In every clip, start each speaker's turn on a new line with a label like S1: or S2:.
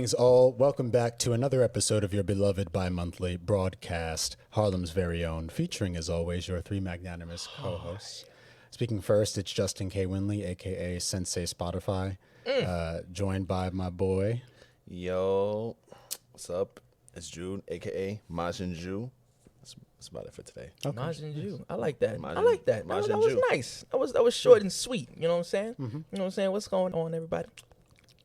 S1: Greetings all. Welcome back to another episode of your beloved bi-monthly broadcast, Harlem's very own, featuring as always your three magnanimous co-hosts. Speaking first, it's Justin K. Winley, a.k.a. Sensei Spotify, joined by my boy.
S2: Yo, what's up? It's Jude, a.k.a. Majin Ju. That's about it for today.
S3: Okay. Majin Ju. I like that.
S2: Majin,
S3: I like that. That was nice. That was short and sweet. You know what I'm saying? Mm-hmm. You know what I'm saying? What's going on, everybody?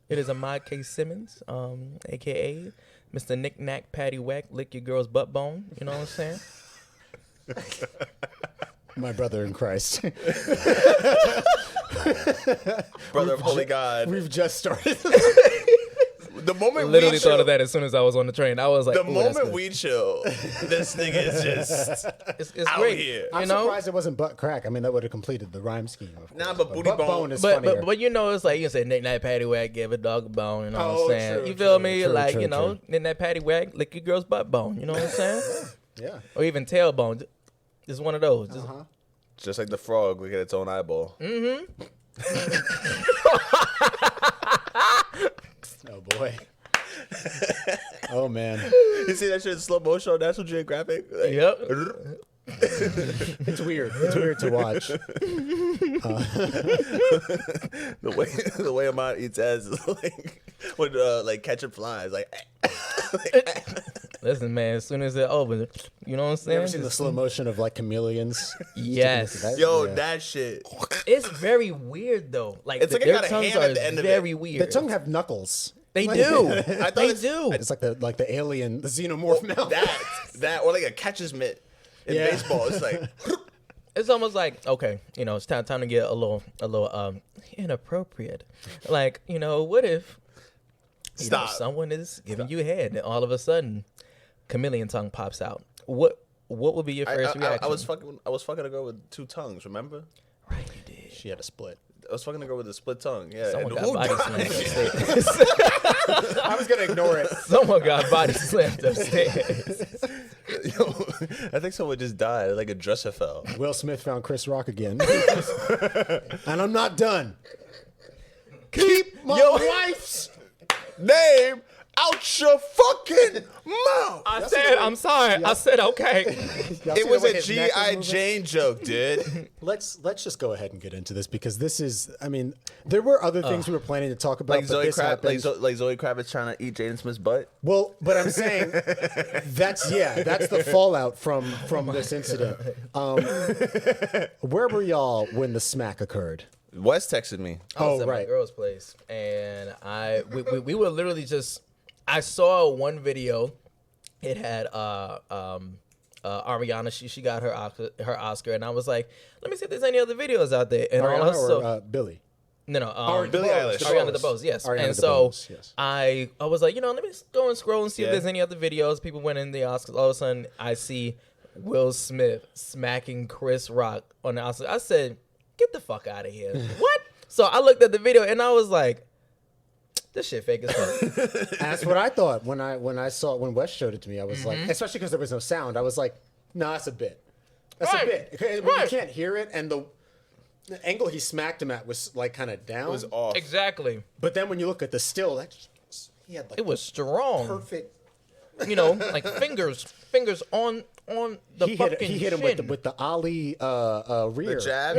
S3: It is Ahmad K. Simmons, a.k.a. Mr. Knick-Knack, Patty Whack, Lick Your Girl's Butt Bone. You know what I'm saying?
S1: My brother in Christ.
S2: Brother of Holy God.
S1: We've just started.
S2: The moment
S3: literally
S2: we
S3: thought
S2: chill,
S3: of that as soon as I was on the train. I was like,
S2: the moment we chill, this nigga is just
S3: it's
S2: out
S3: great.
S2: here.
S1: I'm surprised it wasn't butt crack. I mean, that would have completed the rhyme scheme. Of course.
S2: Nah, but booty
S1: butt
S2: bone
S1: is funnier.
S3: But you know, it's like you can say Knick-Knack, Patty Whack, give a dog a bone. You know what I'm saying?
S1: True,
S3: you feel
S1: true,
S3: me?
S1: true,
S3: Like,
S1: true,
S3: you know,
S1: true.
S3: Knick-Knack, Patty Whack, lick your girl's butt bone. You know what I'm saying?
S1: Yeah.
S3: Or even tailbone. Just one of those.
S2: Just like the frog, look at its own eyeball.
S3: Mm-hmm.
S1: Oh, boy. Oh, man.
S2: You see that shit in slow motion on National Geographic? Like,
S3: Yep.
S1: It's weird. It's weird to watch.
S2: The way Ahmad eats ass is like when like catching flies. Like
S3: Listen, man, as soon as it opens, you know what I'm saying?
S1: You ever seen the slow motion of like chameleons?
S3: Yes.
S2: that shit.
S3: It's very weird, though. Like,
S2: It's like it
S3: their
S2: got a
S3: tongues
S2: hand
S3: are
S2: at the end of
S3: very
S2: it.
S3: weird.
S1: The tongue have knuckles.
S3: They do.
S2: I thought
S3: They do.
S1: It's like the alien, the xenomorph mouth.
S2: That or like a catcher's mitt in baseball. It's like
S3: It's almost like, okay, you know, it's time to get a little inappropriate. Like, you know, what if you know, someone is giving you head and all of a sudden chameleon tongue pops out? What would be your first reaction?
S2: I was fucking a girl with two tongues, remember?
S3: Right, you did.
S1: She had a split.
S2: I was fucking a girl with a split tongue. Yeah.
S3: Someone
S2: and
S3: got
S2: who
S3: body
S2: died?
S3: slammed upstairs.
S1: I was gonna ignore it.
S3: Someone got body slammed upstairs.
S2: Yo, I think someone just died. Like a dresser fell.
S1: Will Smith found Chris Rock again. And I'm not done. Keep my wife's
S2: name out your fucking mouth.
S3: I said, I'm sorry.
S1: Yeah.
S3: I said, okay.
S2: It was a G.I. Jane joke, dude.
S1: Let's just go ahead and get into this because this is, I mean, there were other things we were planning to talk about,
S2: Like
S1: but
S2: Zoe
S1: this happened.
S2: like Zoe Kravitz trying to eat Jaden Smith's butt.
S1: Well, but I'm saying that's the fallout from this incident. Where were y'all when the smack occurred?
S2: Wes texted me.
S3: I was
S1: Oh,
S3: at
S1: right.
S3: my girl's place, and we were literally just. I saw one video. It had Ariana. She got her Oscar, and I was like, let me see if there's any other videos out there. And
S1: Ariana
S3: also,
S1: or Billy?
S3: no,
S2: Billie Eilish.
S3: Ariana DeBose, yes.
S1: Ariana
S3: And so
S1: DeBose, yes.
S3: I was like, you know, let me just go and scroll and see if
S2: Yeah.
S3: there's any other videos. People went in the Oscars. All of a sudden, I see Will Smith smacking Chris Rock on the Oscars. I said, get the fuck out of here. What? So I looked at the video and I was like, this shit fake as fuck.
S1: That's what I thought when Wes showed it to me. I was like, especially because there was no sound. I was like, no, that's a bit. That's a bit. You can't hear it, and the angle he smacked him at was like kind of down.
S2: It was off.
S3: Exactly.
S1: But then when you look at the still, he had like
S3: It was strong.
S1: perfect.
S3: You know, like fingers on the fucking
S1: He hit him
S3: chin.
S1: with the Ali rear.
S2: The jab.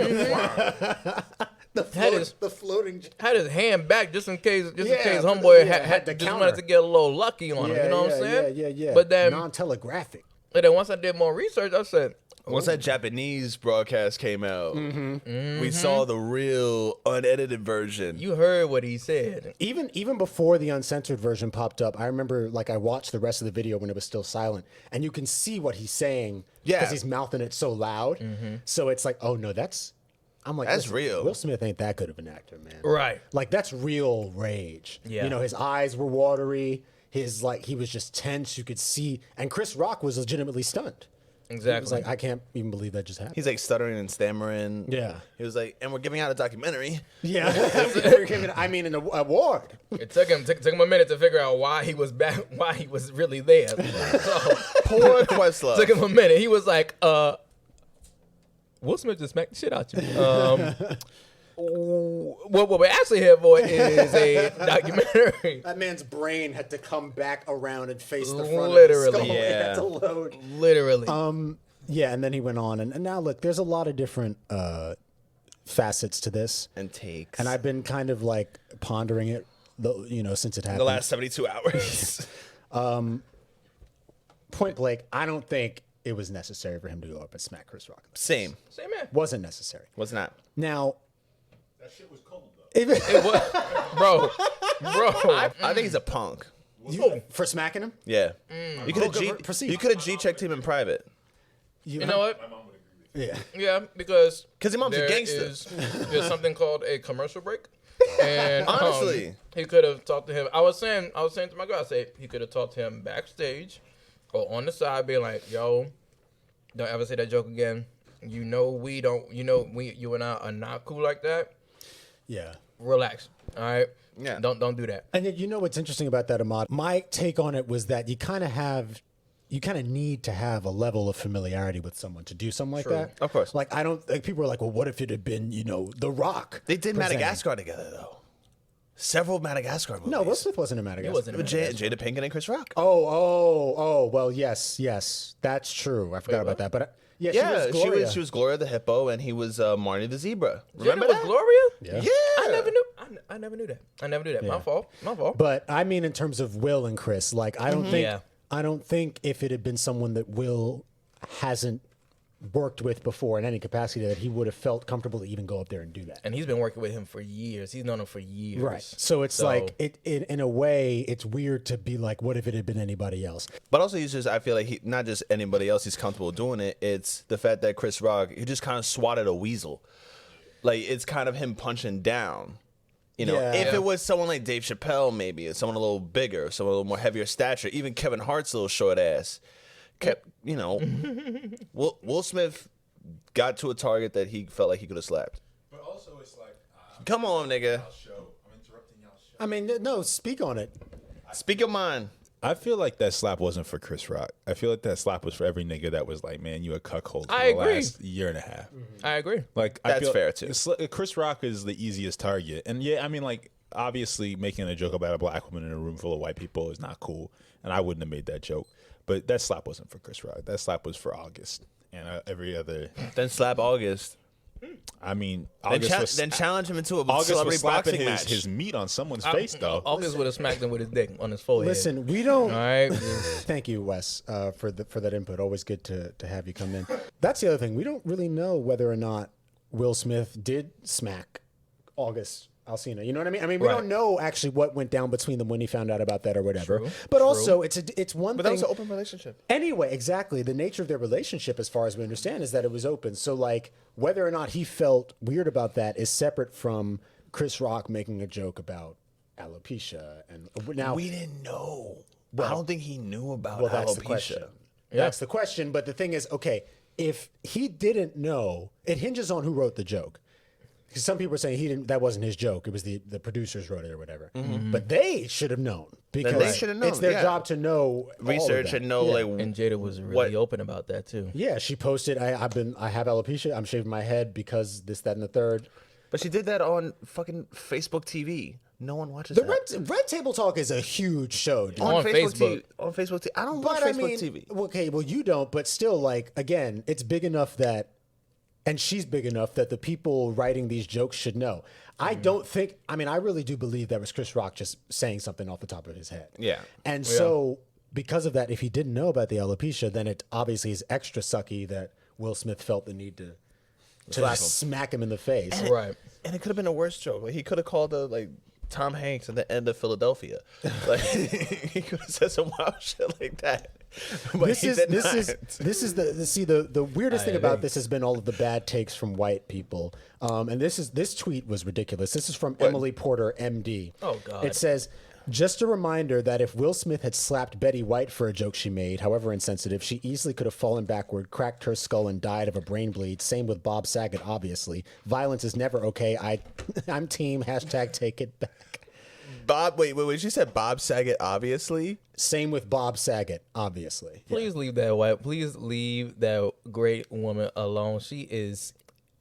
S1: The floating jab.
S3: Had his hand back just in case
S1: Yeah,
S3: homeboy
S1: yeah,
S3: had
S1: had to
S3: just
S1: counter.
S3: wanted to get a little lucky on him. You know what I'm saying?
S1: Yeah.
S3: But then,
S1: non-telegraphic.
S3: and then once I did more research, I said,
S2: Once that Japanese broadcast came out, we saw the real unedited version.
S3: you heard what he said.
S1: Even before the uncensored version popped up, I remember like I watched the rest of the video when it was still silent, and you can see what he's saying because he's mouthing it so loud. So it's like, oh no, I'm like,
S2: That's
S1: listen,
S2: real.
S1: Will Smith ain't that good of an actor, man.
S3: Right.
S1: Like that's real rage.
S3: Yeah.
S1: You know, his eyes were watery. His he was just tense. You could see, and Chris Rock was legitimately stunned.
S3: Exactly.
S1: He was like, I can't even believe that just happened.
S2: He's like stuttering and stammering.
S1: Yeah.
S2: He was like, and we're giving out a documentary.
S1: Yeah. I mean, an award.
S3: It took him a minute to figure out why he was back, why he was really there. So,
S2: Poor Questlove.
S3: took him a minute. He was like, Will Smith just smacked the shit out you. What we're actually here for is a documentary.
S1: That man's brain had to come back around and face the front
S3: Literally.
S1: of his skull.
S2: Yeah.
S1: It had to load.
S3: Literally.
S1: Yeah, and then he went on. And now, look, there's a lot of different facets to this.
S2: And takes.
S1: And I've been kind of like pondering it, since it happened.
S2: the last 72 hours.
S1: Point blank, I don't think it was necessary for him to go up and smack Chris Rock.
S2: Same.
S3: Same man.
S1: Wasn't necessary.
S2: Was not.
S1: Now,
S4: That shit was cold, though.
S3: It was, bro.
S2: I think he's a punk.
S1: for smacking him?
S2: Yeah. You could
S1: Okay,
S2: have
S1: proceed.
S2: G-checked him in private.
S3: You know what?
S4: My mom would agree with
S1: Yeah.
S3: Yeah, because
S2: 'Cause your mom's a
S3: there
S2: gangster.
S3: there's something called a commercial break. And
S2: Honestly.
S3: he could have talked to him. I was saying to my girl, I said he could have talked to him backstage or on the side, being like, "Yo, don't ever say that joke again. You and I are not cool like that.
S1: Yeah.
S3: Relax, all right?
S2: Yeah.
S3: Don't do that."
S1: And yet, what's interesting about that, Ahmad? My take on it was that you kind of need to have a level of familiarity with someone to do something like that.
S2: Of course.
S1: Like, people are like, well, what if it had been, The Rock?
S2: They did
S1: presenting?
S2: Madagascar together, though. Several Madagascar movies.
S1: No, Will Smith wasn't in Madagascar.
S3: He wasn't in
S2: With
S3: Madagascar.
S2: Jada Pinkett and Chris Rock.
S1: Oh, well, yes. That's true. I forgot about that. But
S2: Yeah,
S1: she was Gloria.
S2: she was Gloria the hippo, and he was Marnie the zebra.
S3: Jada
S2: Remember
S3: was
S2: that?
S3: Gloria?
S1: Yeah.
S2: Yeah.
S3: I never knew. I never knew that. I never knew that. My fault.
S1: But I mean, in terms of Will and Chris, like, I don't think,
S3: Yeah.
S1: I don't think if it had been someone that Will hasn't worked with before in any capacity, that he would have felt comfortable to even go up there and do that.
S3: And he's been working with him for years. He's known him for years.
S1: Right. So it's like, in a way, it's weird to be like, what if it had been anybody else?
S2: But also, I feel like not just anybody else, he's comfortable doing it. It's the fact that Chris Rock, he just kind of swatted a weasel. Like, it's kind of him punching down. If it was someone like Dave Chappelle, maybe, or someone a little bigger, someone a little more heavier stature, even Kevin Hart's little short ass, Will Smith got to a target that he felt like he could have slapped.
S4: But also, it's like,
S2: Come on, nigga.
S4: I'm interrupting y'all show.
S1: I mean, no, speak on it.
S2: Speak your mind.
S5: I feel like that slap wasn't for Chris Rock. I feel like that slap was for every nigga that was like, man, you a cuckold for
S3: I
S5: the
S3: agree.
S5: last year and a half.
S3: I agree.
S5: Like, I
S2: That's
S5: feel
S2: fair, too.
S5: Chris Rock is the easiest target. And yeah, I mean, like, obviously making a joke about a black woman in a room full of white people is not cool. And I wouldn't have made that joke. But that slap wasn't for Chris Rock. That slap was for August and every other.
S2: Then slap August.
S5: I mean,
S2: Then,
S5: August was
S2: then challenge him into a
S5: August
S2: celebrity
S5: was slapping
S2: boxing match.
S5: his meat on someone's face, though.
S3: August would have smacked him with his dick on his forehead.
S1: Listen, we don't.
S3: All right.
S1: Thank you, Wes, for that input. Always good to have you come in. That's the other thing. We don't really know whether or not Will Smith did smack August Alsina. You know what I mean? I mean, we
S3: Right.
S1: don't know actually what went down between them when he found out about that or whatever.
S3: True,
S1: But
S3: true.
S1: also, it's one
S2: But
S1: thing.
S2: that was an open relationship.
S1: Anyway, exactly. The nature of their relationship, as far as we understand, is that it was open. So, like, whether or not he felt weird about that is separate from Chris Rock making a joke about alopecia. And now,
S2: We didn't know. I don't think he knew about
S1: well, that's
S2: alopecia.
S1: the question.
S3: Yeah.
S1: That's the question. But the thing is, okay, if he didn't know, it hinges on who wrote the joke. Because some people are saying he didn't. That wasn't his joke. It was the producers wrote it or whatever. But they should have known because
S2: they should have known,
S1: it's their
S2: yeah.
S1: job to know all of
S2: Research
S1: that.
S2: and know
S1: Yeah.
S2: like
S3: And Jada was really
S2: What?
S3: open about that too.
S1: Yeah, she posted. I have alopecia. I'm shaving my head because this, that, and the third.
S2: But she did that on fucking Facebook TV. No one watches
S1: The
S2: that.
S1: Red Table Talk is a huge show, dude.
S3: On Facebook.
S2: TV. On Facebook TV. I don't watch
S1: But I
S2: Facebook
S1: mean,
S2: TV.
S1: okay, well you don't, but still, like, again, it's big enough that, and she's big enough that the people writing these jokes should know. I don't think. I mean, I really do believe that was Chris Rock just saying something off the top of his head.
S2: Yeah.
S1: And so, because of that, if he didn't know about the alopecia, then it obviously is extra sucky that Will Smith felt the need to
S2: Slap
S1: just
S2: him.
S1: smack him in the face.
S3: Right.
S2: And it could have been a worse joke. Like he could have called like Tom Hanks at the end of Philadelphia. Like he could have said some wild shit like that. But
S1: This
S2: he
S1: is
S2: did
S1: this
S2: not.
S1: is the weirdest thing about this has been all of the bad takes from white people. And this tweet was ridiculous. This is from Emily Porter, MD.
S3: Oh, God.
S1: It says, just a reminder that if Will Smith had slapped Betty White for a joke she made, however insensitive, she easily could have fallen backward, cracked her skull, and died of a brain bleed. Same with Bob Saget, obviously. Violence is never okay. I'm team #take it back.
S2: Bob, wait. She said Bob Saget, obviously.
S1: Same with Bob Saget, obviously.
S3: Please leave that white. Please leave that great woman alone. She is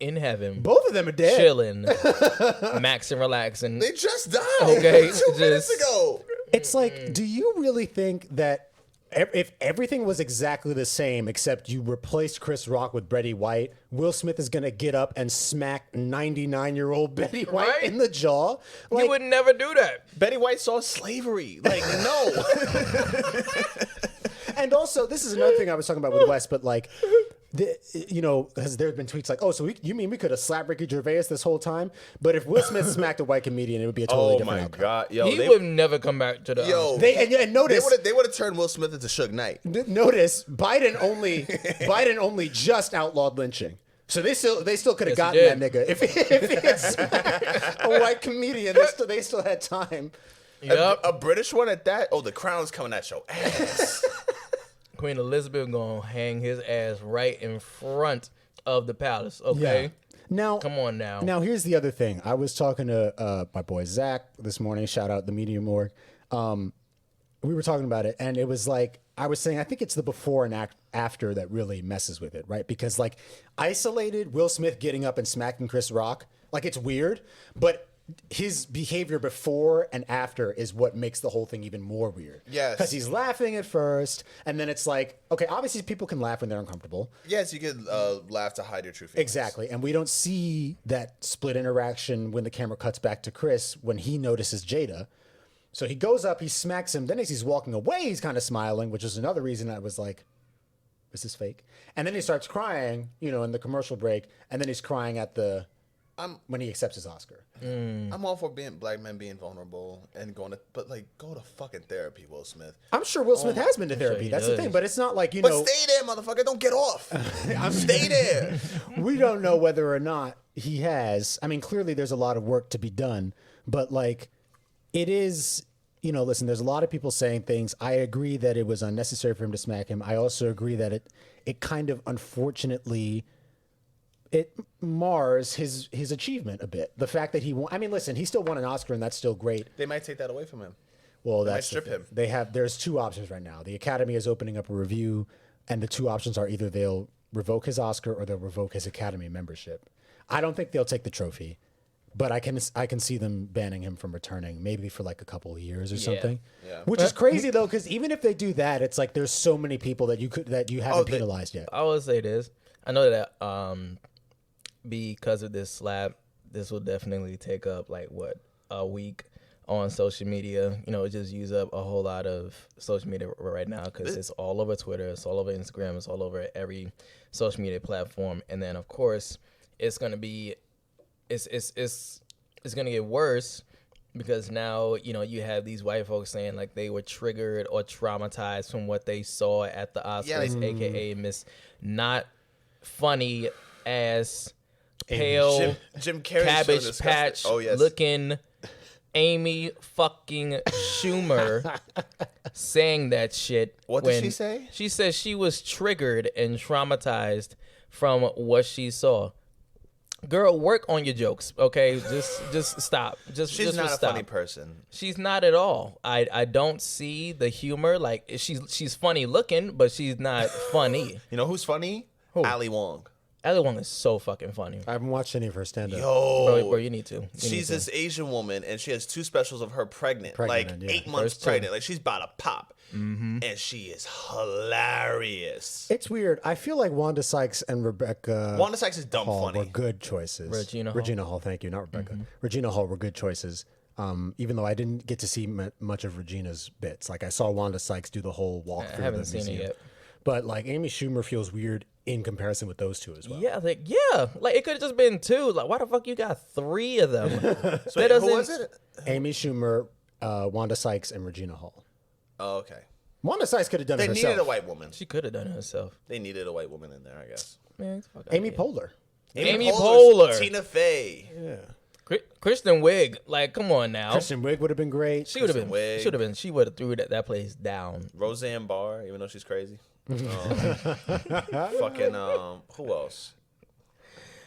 S3: in heaven.
S1: Both of them are dead.
S3: Chilling, maxing, relaxing.
S2: They just died.
S3: Okay,
S2: 2 minutes ago.
S1: It's like, do you really think that if everything was exactly the same except you replaced Chris Rock with Betty White, Will Smith is going to get up and smack 99-year-old Betty White
S3: Right?
S1: in the jaw? Like,
S3: You would never do that.
S2: Betty White saw slavery. Like, no.
S1: and also, this is another thing I was talking about with Wes, but like, because there have been tweets like, oh, so you mean we could have slapped Ricky Gervais this whole time? But if Will Smith smacked a white comedian, it would be a totally
S2: Oh
S1: different
S2: my
S1: outcome.
S2: God, yo,
S3: He would never come back to the.
S2: yo,
S1: And notice,
S2: they would have turned Will Smith into Suge Knight.
S1: notice Biden only just outlawed lynching. So they still could have
S3: Yes, he
S1: gotten that
S3: did.
S1: nigga if he had smacked a white comedian. They still had time.
S3: Yep.
S2: A British one at that. Oh, the crown's coming at your ass.
S3: Queen Elizabeth gonna hang his ass right in front of the palace. Okay.
S1: Yeah. Now,
S3: Come on now.
S1: Now, here's the other thing. I was talking to my boy Zach this morning. Shout out the Media Morgue. We were talking about it, and it was like I was saying. I think it's the before and after that really messes with it, right? Because like isolated Will Smith getting up and smacking Chris Rock, like it's weird, but his behavior before and after is what makes the whole thing even more weird.
S2: Yes.
S1: Because he's laughing at first, and then it's like, okay, obviously people can laugh when they're uncomfortable.
S2: Yes, you could laugh to hide your true feelings.
S1: Exactly. And we don't see that split interaction when the camera cuts back to Chris when he notices Jada. So he goes up, he smacks him. Then as he's walking away, he's kind of smiling, which is another reason I was like, is this fake? And then he starts crying, in the commercial break. And then he's crying at when he accepts his Oscar.
S2: I'm all for black men being vulnerable and going to, but like, go to fucking therapy, Will Smith.
S1: I'm sure Will Smith has been to therapy.
S3: he
S1: That's the
S3: does.
S1: thing. But it's not like,
S2: But stay there, motherfucker. Don't get off. Stay there.
S1: we don't know whether or not he has. I mean, clearly there's a lot of work to be done, but like it is, listen, there's a lot of people saying things. I agree that it was unnecessary for him to smack him. I also agree that it kind of unfortunately it mars his achievement a bit. The fact that he won, I mean, listen, he still won an Oscar and that's still great.
S2: They might take that away from him.
S1: Well,
S2: They might
S1: that's
S2: strip
S1: the thing.
S2: him.
S1: There's two options right now. The Academy is opening up a review, and the two options are either they'll revoke his Oscar or they'll revoke his Academy membership. I don't think they'll take the trophy, but I can see them banning him from returning, maybe for like a couple of years or something.
S2: Yeah.
S1: Which is crazy though, because even if they do that, it's like there's so many people that you haven't penalized yet.
S3: I would say this. I know that because of this slap, this will definitely take up a week on social media. It just use up a whole lot of social media right now because it's all over Twitter, it's all over Instagram, it's all over every social media platform. And then of course it's gonna be it's gonna get worse because now you have these white folks saying like they were triggered or traumatized from what they saw at the Oscars, aka Miss Not Funny Ass Pale
S2: Jim Carrey
S3: Cabbage Patch looking Amy fucking Schumer saying that shit.
S2: What did she say?
S3: She said she was triggered and traumatized from what she saw. Girl, work on your jokes, okay? Just stop.
S2: She's not a funny person.
S3: She's not at all. I don't see the humor. Like she's funny looking, but she's not funny.
S2: You know who's funny?
S3: Who?
S2: Ali Wong.
S3: Ali Wong is so fucking funny.
S1: I haven't watched any of her stand-up.
S3: Bro, you need to.
S2: She's this Asian woman, and she has 2 specials of her pregnant
S1: Yeah.
S2: 8 months
S3: First 2.
S2: pregnant. Like, she's about to pop. And she is hilarious.
S1: It's weird. I feel like Wanda Sykes and Rebecca
S2: Wanda Sykes is dumb
S1: Hall
S2: funny.
S1: were good choices.
S3: Regina
S1: Hall, thank you, not Rebecca. Regina Hall were good choices. Even though I didn't get to see much of Regina's bits. Like I saw Wanda Sykes do the whole walk through
S3: haven't
S1: the
S3: seen it
S1: museum.
S3: yet.
S1: But like Amy Schumer feels weird in comparison with those two as well.
S3: Yeah, like it could have just been 2. Like, why the fuck you got 3 of them?
S2: So wait, who was it?
S1: Amy Schumer, Wanda Sykes, and Regina Hall.
S2: Oh, okay.
S1: Wanda Sykes could have done
S2: They
S1: it herself.
S2: needed a white woman.
S3: She could have done it herself.
S2: They needed a white woman in there, I guess.
S3: Man, fuck
S1: Amy
S3: out
S1: Poehler.
S3: Amy
S2: Poehler's
S3: Poehler.
S2: Tina Fey.
S1: Yeah.
S3: Kristen Wiig. Like, come on now.
S1: Kristen Wiig would have been great.
S3: She would have
S2: Kristen Wiig.
S3: been. Should have been. She would have threw that place down.
S2: Roseanne Barr, even though she's crazy. Fucking, who else?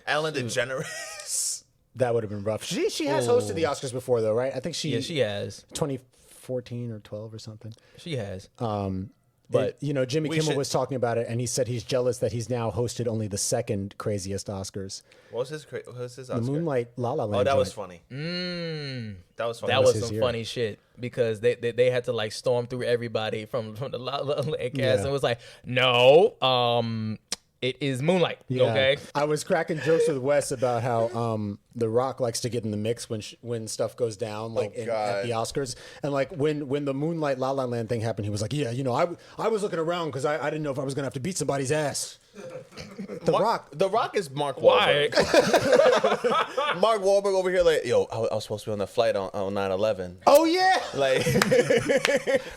S2: Ellen DeGeneres.
S1: That would have been rough. She has hosted the Oscars before though, right? I think
S3: Yeah, she has.
S1: 2014 or 12 or something.
S3: She has.
S1: But
S3: But
S1: Jimmy
S2: we
S1: Kimmel
S2: should-
S1: was talking about it, and he said he's jealous that he's now hosted only the second craziest Oscars.
S2: What was his
S1: The
S2: Oscar?
S1: Moonlight La La Land.
S2: Oh, that was
S1: joint.
S2: funny. That was funny.
S3: that was
S1: his
S3: some
S1: year.
S3: funny shit because they had to like storm through everybody from the La La Land cast
S1: Yeah.
S3: and it was like, no, it is Moonlight.
S1: Yeah.
S3: Okay.
S1: I was cracking jokes with Wes about how The Rock likes to get in the mix when stuff goes down, like at
S2: God.
S1: the Oscars. And like when the Moonlight La La Land thing happened, he was like, yeah, I was looking around because I didn't know if I was going to have to beat somebody's ass. The Rock
S2: is Mark
S3: Why?
S2: Wahlberg. Mark Wahlberg over here like, yo, I was supposed to be on the flight on 9/11.
S1: Oh, yeah.
S2: Like,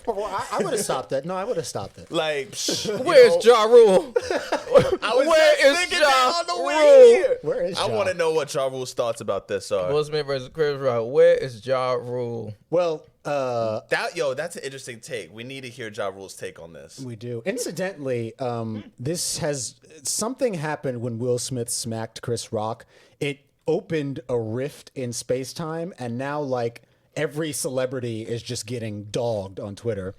S1: I would have stopped that. No, I would have stopped it.
S2: like,
S3: Where's Ja Rule?
S2: I was
S3: Where
S2: just
S3: is
S2: thinking
S3: Ja
S2: that on the way
S3: Rule?
S2: here.
S1: Where is
S2: I
S1: Ja?
S2: want to know what Ja Rule's thoughts about this are.
S3: Will Smith versus Chris Rock. Where is Ja Rule?
S1: Well,
S2: That's an interesting take. We need to hear Ja Rule's take on this.
S1: we do. Incidentally, something happened when Will Smith smacked Chris Rock. It opened a rift in space-time, and now, like, every celebrity is just getting dogged on Twitter.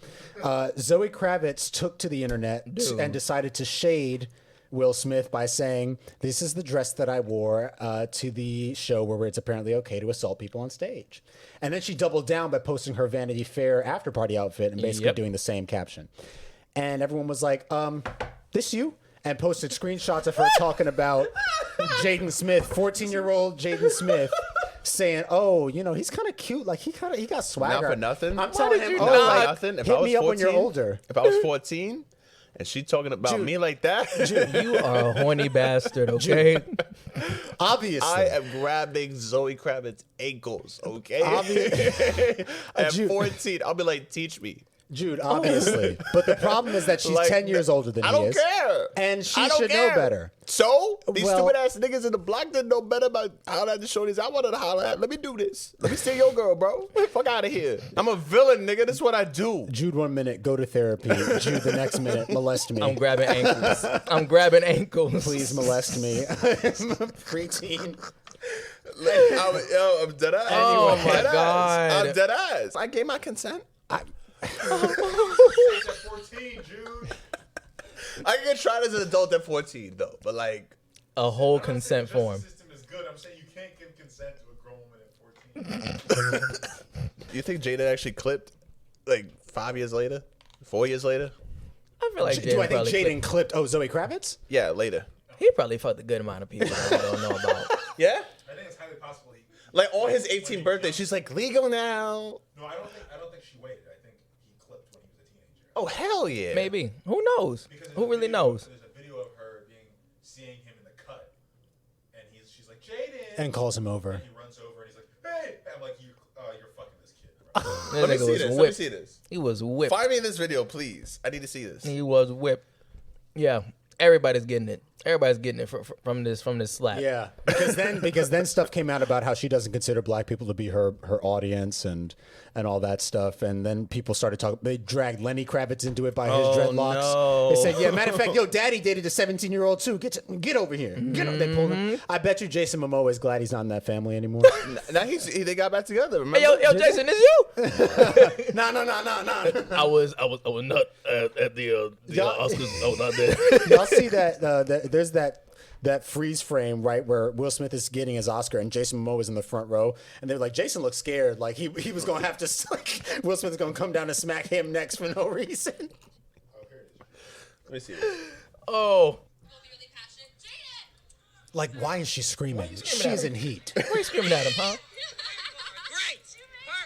S1: Zoe Kravitz took to the internet and decided to shade Will Smith by saying, this is the dress that I wore to the show where it's apparently okay to assault people on stage. And then she doubled down by posting her Vanity Fair after-party outfit and basically doing the same caption. And everyone was like, this you? And posted screenshots of her talking about Jaden Smith, 14-year-old Jaden Smith, saying, "Oh, he's kind of cute. Like he got swagger."
S2: Not for nothing.
S1: I'm
S2: Why
S1: telling
S2: did
S1: him,
S2: you
S1: "Oh,
S2: not?
S1: like,
S2: Nothing. If
S1: hit
S2: I was
S1: me up when you're
S2: 14,
S1: older."
S2: If I was 14 and she talking about
S1: Dude.
S2: me like that,
S3: You are a horny bastard, okay?
S1: Obviously,
S2: I am grabbing Zoe Kravitz's ankles. Okay,
S1: Obvi-
S2: at
S1: Jude.
S2: 14, I'll be like, teach me.
S1: Jude, obviously. But the problem is that she's
S2: Like,
S1: 10 years older than
S2: I
S1: he
S2: don't
S1: is.
S2: care.
S1: And she
S2: I don't
S1: should
S2: care.
S1: know better.
S2: So these
S1: Well-
S2: stupid ass niggas in the block didn't know better about holler at the shorties. I wanted to holler at. Let me do this. Let me see your girl, bro. Fuck out of here. I'm a villain, nigga. This is what I do.
S1: Jude, 1 minute, go to therapy. Jude, the next minute, molest me.
S3: I'm grabbing ankles. I'm grabbing ankles.
S1: Please molest me. Preteen.
S2: I'm dead ass.
S3: Oh,
S2: I'm
S3: my
S2: dead ass.
S3: God.
S2: I'm dead ass. I gave my consent.
S4: It's at 14, Jude.
S2: I can get tried as an adult at 14 though, but like,
S3: A whole
S4: I'm not saying
S3: consent
S4: the
S3: form.
S4: justice system is good. I'm saying you can't give consent to a grown woman at 14.
S2: you think Jada actually clipped like 5 years later, 4 years later?
S3: I feel like
S1: Do I
S3: Jaden
S1: think
S3: probably
S1: Jaden clipped? Oh, Zoe Kravitz?
S2: Yeah, later.
S3: he probably fucked a good amount of people that we don't know about.
S2: Yeah,
S4: I think it's highly possible.
S2: like on his 18th birthday, she's like legal now.
S4: No, I don't think she waited. I think he clipped when he was a teenager.
S2: Oh hell yeah.
S3: Maybe. Who knows?
S4: Because there's
S3: Who
S4: a
S3: really
S4: video-
S3: knows?
S4: There's a video of her seeing him in the cut, and she's like, Jaden,
S1: And calls him over.
S4: And he runs over and he's like, hey, I'm like, you're fucking this kid.
S3: That
S2: Let me
S3: nigga
S2: see
S3: was
S2: this. Let me
S3: whipped.
S2: see this.
S3: He was whipped.
S2: Find me this video, please. I need to see this.
S3: He was whipped. Yeah, everybody's getting it. Everybody's getting it from this slap.
S1: Yeah, because then stuff came out about how she doesn't consider black people to be her audience and all that stuff, and then people started talking. They dragged Lenny Kravitz into it by his dreadlocks.
S2: no.
S1: They said, "Yeah, matter of fact, yo, Daddy dated a 17-year-old too. Get over here. Get over." They pulled him. I bet you Jason Momoa is glad he's not in that family anymore.
S2: Now they got back together. Remember?
S3: Hey, yo, Jason, this you?
S1: No.
S3: I was not at the Oscars. I was not there.
S1: Y'all see that? There's that freeze frame right where Will Smith is getting his Oscar and Jason Momoa is in the front row, and they're like, Jason looks scared, like he was gonna have to, like, Will Smith is gonna come down and smack him next for no reason.
S2: Let me see this.
S3: Oh,
S1: Like, why is she screaming? She's in heat.
S3: why are you screaming at him, huh?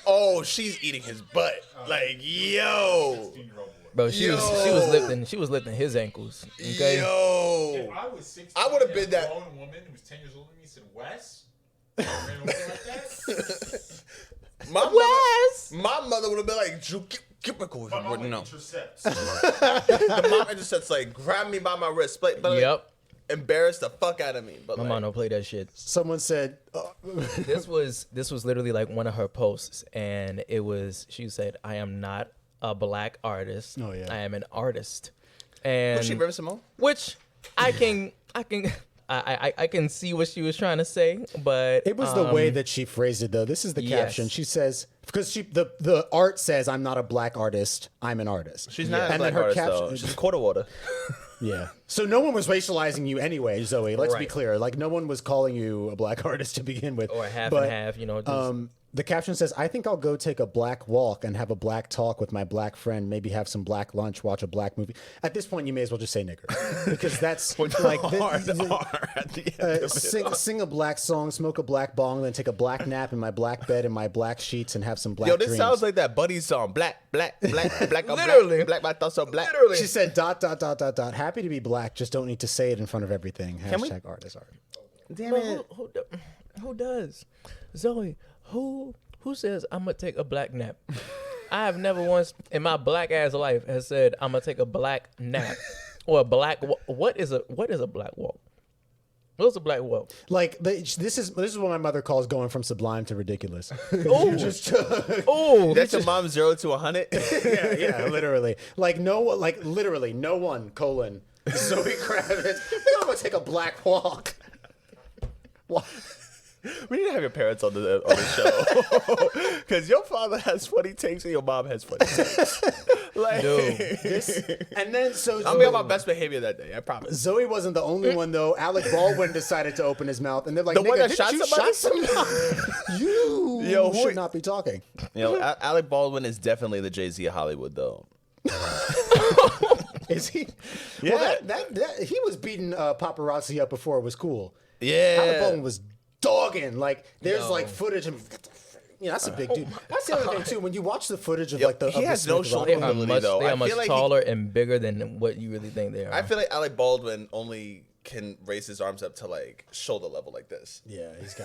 S2: Oh, she's eating his butt. Like, yo.
S3: Bro, she was lifting his ankles. Okay.
S2: Yo.
S4: If I was 16,
S2: I would've been
S4: and
S2: that-
S4: a grown woman who was 10 years older than me said, Wes? Ran over like that?
S2: My mother would have been like, Drew, get back over
S4: My
S2: here.
S4: mom
S2: No.
S4: intercepts.
S2: The mom intercepts, like, grab me by my wrist. But like,
S3: Yep.
S2: embarrassed the fuck out of me. But
S3: My
S2: like,
S3: mom don't play that shit.
S1: Someone said,
S3: This was literally like one of her posts, and she said, "I am not a black artist.
S1: Oh, yeah.
S3: I am an artist." And
S2: was she River Simone?
S3: which I can I can see what she was trying to say, but
S1: It was the way that she phrased it, though. This is the caption. She says, because the art says, "I'm not a black artist. I'm an artist."
S2: She's not a
S1: and
S2: black
S1: then her
S2: artist,
S1: caption,
S2: though. She's quarter water.
S1: Yeah. So no one was racializing you anyway, Zoe. Let's be
S3: Right.
S1: clear. Like, no one was calling you a black artist to begin with.
S3: or half
S1: But,
S3: and half, you know. Just,
S1: the caption says, "I think I'll go take a black walk and have a black talk with my black friend, maybe have some black lunch, watch a black movie." At this point, you may as well just say nigger. Because that's like... sing a black song, smoke a black bong, then take a black nap in my black bed and my black sheets and have some black
S2: Yo, this
S1: dreams.
S2: sounds like that Buddy song. Black, black, black, black,
S3: Literally.
S2: black, my thoughts are black.
S3: literally.
S1: She said, ... Happy to be black, just don't need to say it in front of everything. Hashtag art is art.
S2: Damn
S3: But
S2: it.
S3: who does? Zoe, who says I'm gonna take a black nap? I have never once in my black ass life has said I'm gonna take a black nap or a black. What is a black walk? What's a black walk?
S1: Like, this is what my mother calls going from sublime to ridiculous.
S3: Oh, oh,
S2: That's your mom 0 to 100.
S1: yeah, literally. Literally, no one, colon, Zoe Kravitz. I'm gonna take a black walk. What?
S2: We need to have your parents on the show. Because your father has funny takes and your mom has funny takes. Like,
S3: dude.
S1: And then, so
S2: I'll be on my best behavior that day, I promise.
S1: Zoe wasn't the only one, though. Alec Baldwin decided to open his mouth, and they're like,
S2: The one
S1: "Nigga,
S2: that shot
S1: didn't you
S2: somebody?"
S1: shot somebody? You
S2: Yo,
S1: should not be talking.
S2: You know, Alec Baldwin is definitely the Jay-Z of Hollywood, though.
S1: Is he?
S2: Yeah.
S1: Well, that he was beating paparazzi up before it was cool.
S2: Yeah.
S1: Alec Baldwin was dogging. Like, there's
S3: Yo.
S1: like footage of... that's a big dude. That's the other thing, too. When you watch the footage of,
S2: Yo,
S1: like, the...
S2: he
S1: of the
S2: has no
S1: Smith
S2: shoulder
S1: Rock-
S2: ability, though.
S3: They
S2: I
S3: are much
S2: feel like
S3: taller and bigger than what you really think they are.
S2: I feel like Alec Baldwin only can raise his arms up to, like, shoulder level like this.
S1: Yeah, he's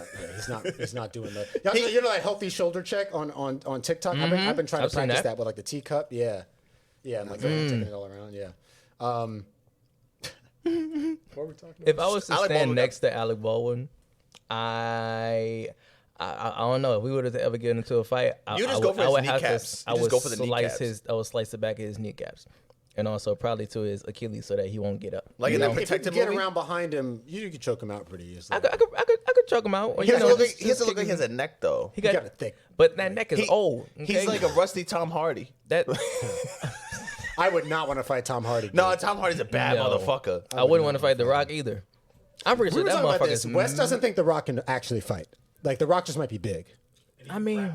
S1: not doing that. You know that healthy shoulder check on TikTok? I've been trying
S3: I've
S1: to
S3: seen
S1: practice
S3: that.
S1: that with, like, the teacup. Yeah. Yeah, I'm like, taking it all around. Yeah. What were we talking about?
S3: If I was to
S2: Alec
S3: stand
S2: Baldwin
S3: next to Alec Baldwin, I don't know if we would have ever get into a fight.
S2: You just go for his kneecaps.
S3: I
S2: You just
S3: would
S2: go for the
S3: slice
S2: kneecaps.
S3: I would slice the back of his kneecaps, and also probably to his Achilles so that he won't get up.
S2: Like
S3: You
S2: in that
S3: know?
S1: If you
S2: Protected
S1: get
S2: movie?
S1: around behind him, you could choke him out pretty easily.
S3: I could choke him out. Or,
S2: He
S3: you
S2: doesn't
S3: know,
S2: look like,
S3: just
S2: he doesn't look
S3: kick
S2: like he has
S3: his-
S2: a neck, though.
S3: He
S1: He
S3: got
S1: got a thick.
S3: but that neck is old.
S2: He's
S3: okay?
S2: like a rusty Tom Hardy.
S3: that.
S1: I would not want to fight Tom Hardy.
S2: No,
S1: dude.
S2: Tom Hardy's a bad
S3: No.
S2: motherfucker.
S3: I wouldn't want to fight The Rock either. I'm pretty
S1: We
S3: sure
S1: were
S3: that
S1: talking about
S3: motherfucker's.
S1: this. Wes doesn't think The Rock can actually fight. Like, The Rock just might be big.
S3: I mean,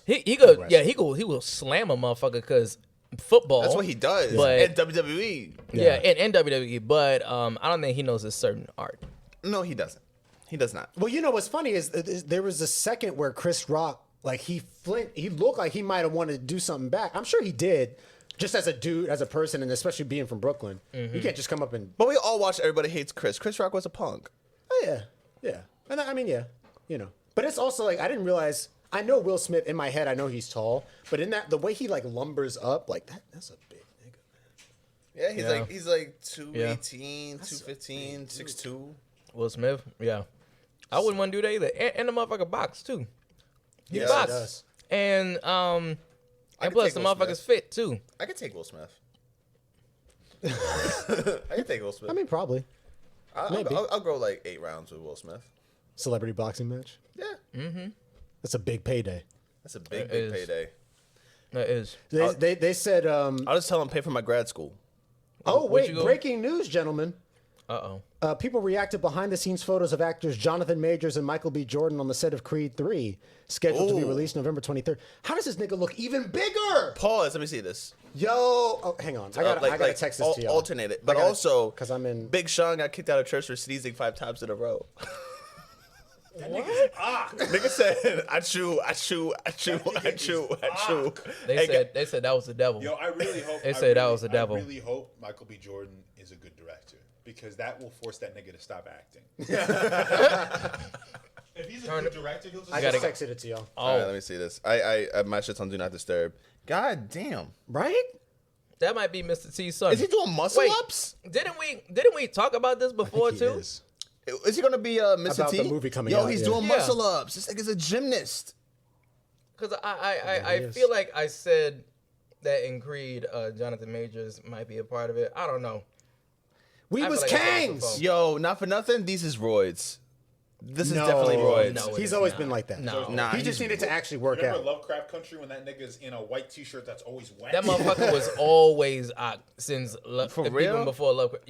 S3: he go yeah he will slam a motherfucker because football.
S2: That's what he does
S3: But-
S2: in WWE.
S3: Yeah, and WWE, but I don't think he knows a certain art.
S2: No, he doesn't. He does not.
S1: Well, you know what's funny is there was a second where Chris Rock, like, he looked like he might have wanted to do something back. I'm sure he did, just as a dude, as a person, and especially being from Brooklyn. You can't just come up and,
S2: But we all watched Everybody Hates Chris. Chris Rock was a punk.
S1: oh, yeah. And I mean, yeah, you know. But it's also like, I didn't realize, I know Will Smith, in my head, I know he's tall, but in that, the way he, like, lumbers up, like, that's a big nigga, man.
S2: Yeah, he's like 218, 215, 6'2".
S3: Will Smith, yeah. I wouldn't want to do that either. And the motherfucker box too. He
S2: Yeah,
S3: box.
S1: he does.
S3: And
S2: I could
S3: plus
S2: take
S3: the
S2: Will
S3: motherfucker's
S2: Smith.
S3: fit too.
S2: I could take Will Smith. I can take Will Smith.
S1: I mean, probably. maybe.
S2: I'll go like 8 rounds with Will Smith.
S1: Celebrity boxing match.
S2: Yeah,
S1: That's a big payday.
S2: that's a big,
S3: It
S2: big
S3: is.
S2: payday.
S3: That is.
S1: They said,
S2: I'll just tell him pay for my grad school.
S1: oh,
S3: Where'd
S1: wait,
S3: you go?
S1: breaking news, gentlemen. People reacted behind-the-scenes photos of actors Jonathan Majors and Michael B. Jordan on the set of Creed 3, scheduled to be
S2: Ooh.
S1: released November 23rd. How does this nigga look even bigger?
S2: Pause. Let me see this.
S1: Yo, oh, hang on. I gotta text this to y'all.
S2: Alternate it, but
S1: I gotta-
S2: also
S1: 'cause I'm in-
S2: Big Sean got kicked out of church for sneezing 5 times in a row. Nigga said, I chew.
S3: They said that was the devil.
S5: Yo, I really hope.
S3: They say that was the devil.
S5: I really hope Michael B. Jordan is a good director because that will force that nigga to stop acting.
S4: If he's a good director, he'll just
S1: I
S3: gotta
S1: just texted it to y'all.
S2: All right, let me see this. I my shit's on Do Not Disturb. God damn.
S1: Right?
S3: That might be Mr. T's son.
S2: Is he doing muscle
S3: Wait,
S2: ups?
S3: Didn't we talk about this before
S1: He
S3: too?
S1: is.
S2: Is he gonna be Mr.
S1: About
S2: T?
S1: the movie coming
S2: Yo,
S1: out,
S2: he's
S1: yeah.
S2: doing
S3: Yeah.
S2: muscle ups. This nigga's a gymnast.
S3: Because
S1: he
S3: I
S1: is.
S3: feel like I said that in Creed, Jonathan Majors might be a part of it. I don't know.
S1: We was Kangs.
S2: Yo, not for nothing. These is roids. This is definitely roids.
S3: No,
S1: he's always been like that.
S3: No.
S2: Nah,
S1: he just needed to actually work
S5: Remember
S1: out.
S5: Lovecraft Country when that nigga's in a white t-shirt that's always wet?
S3: That motherfucker was always since
S2: For real?
S3: even before Lovecraft.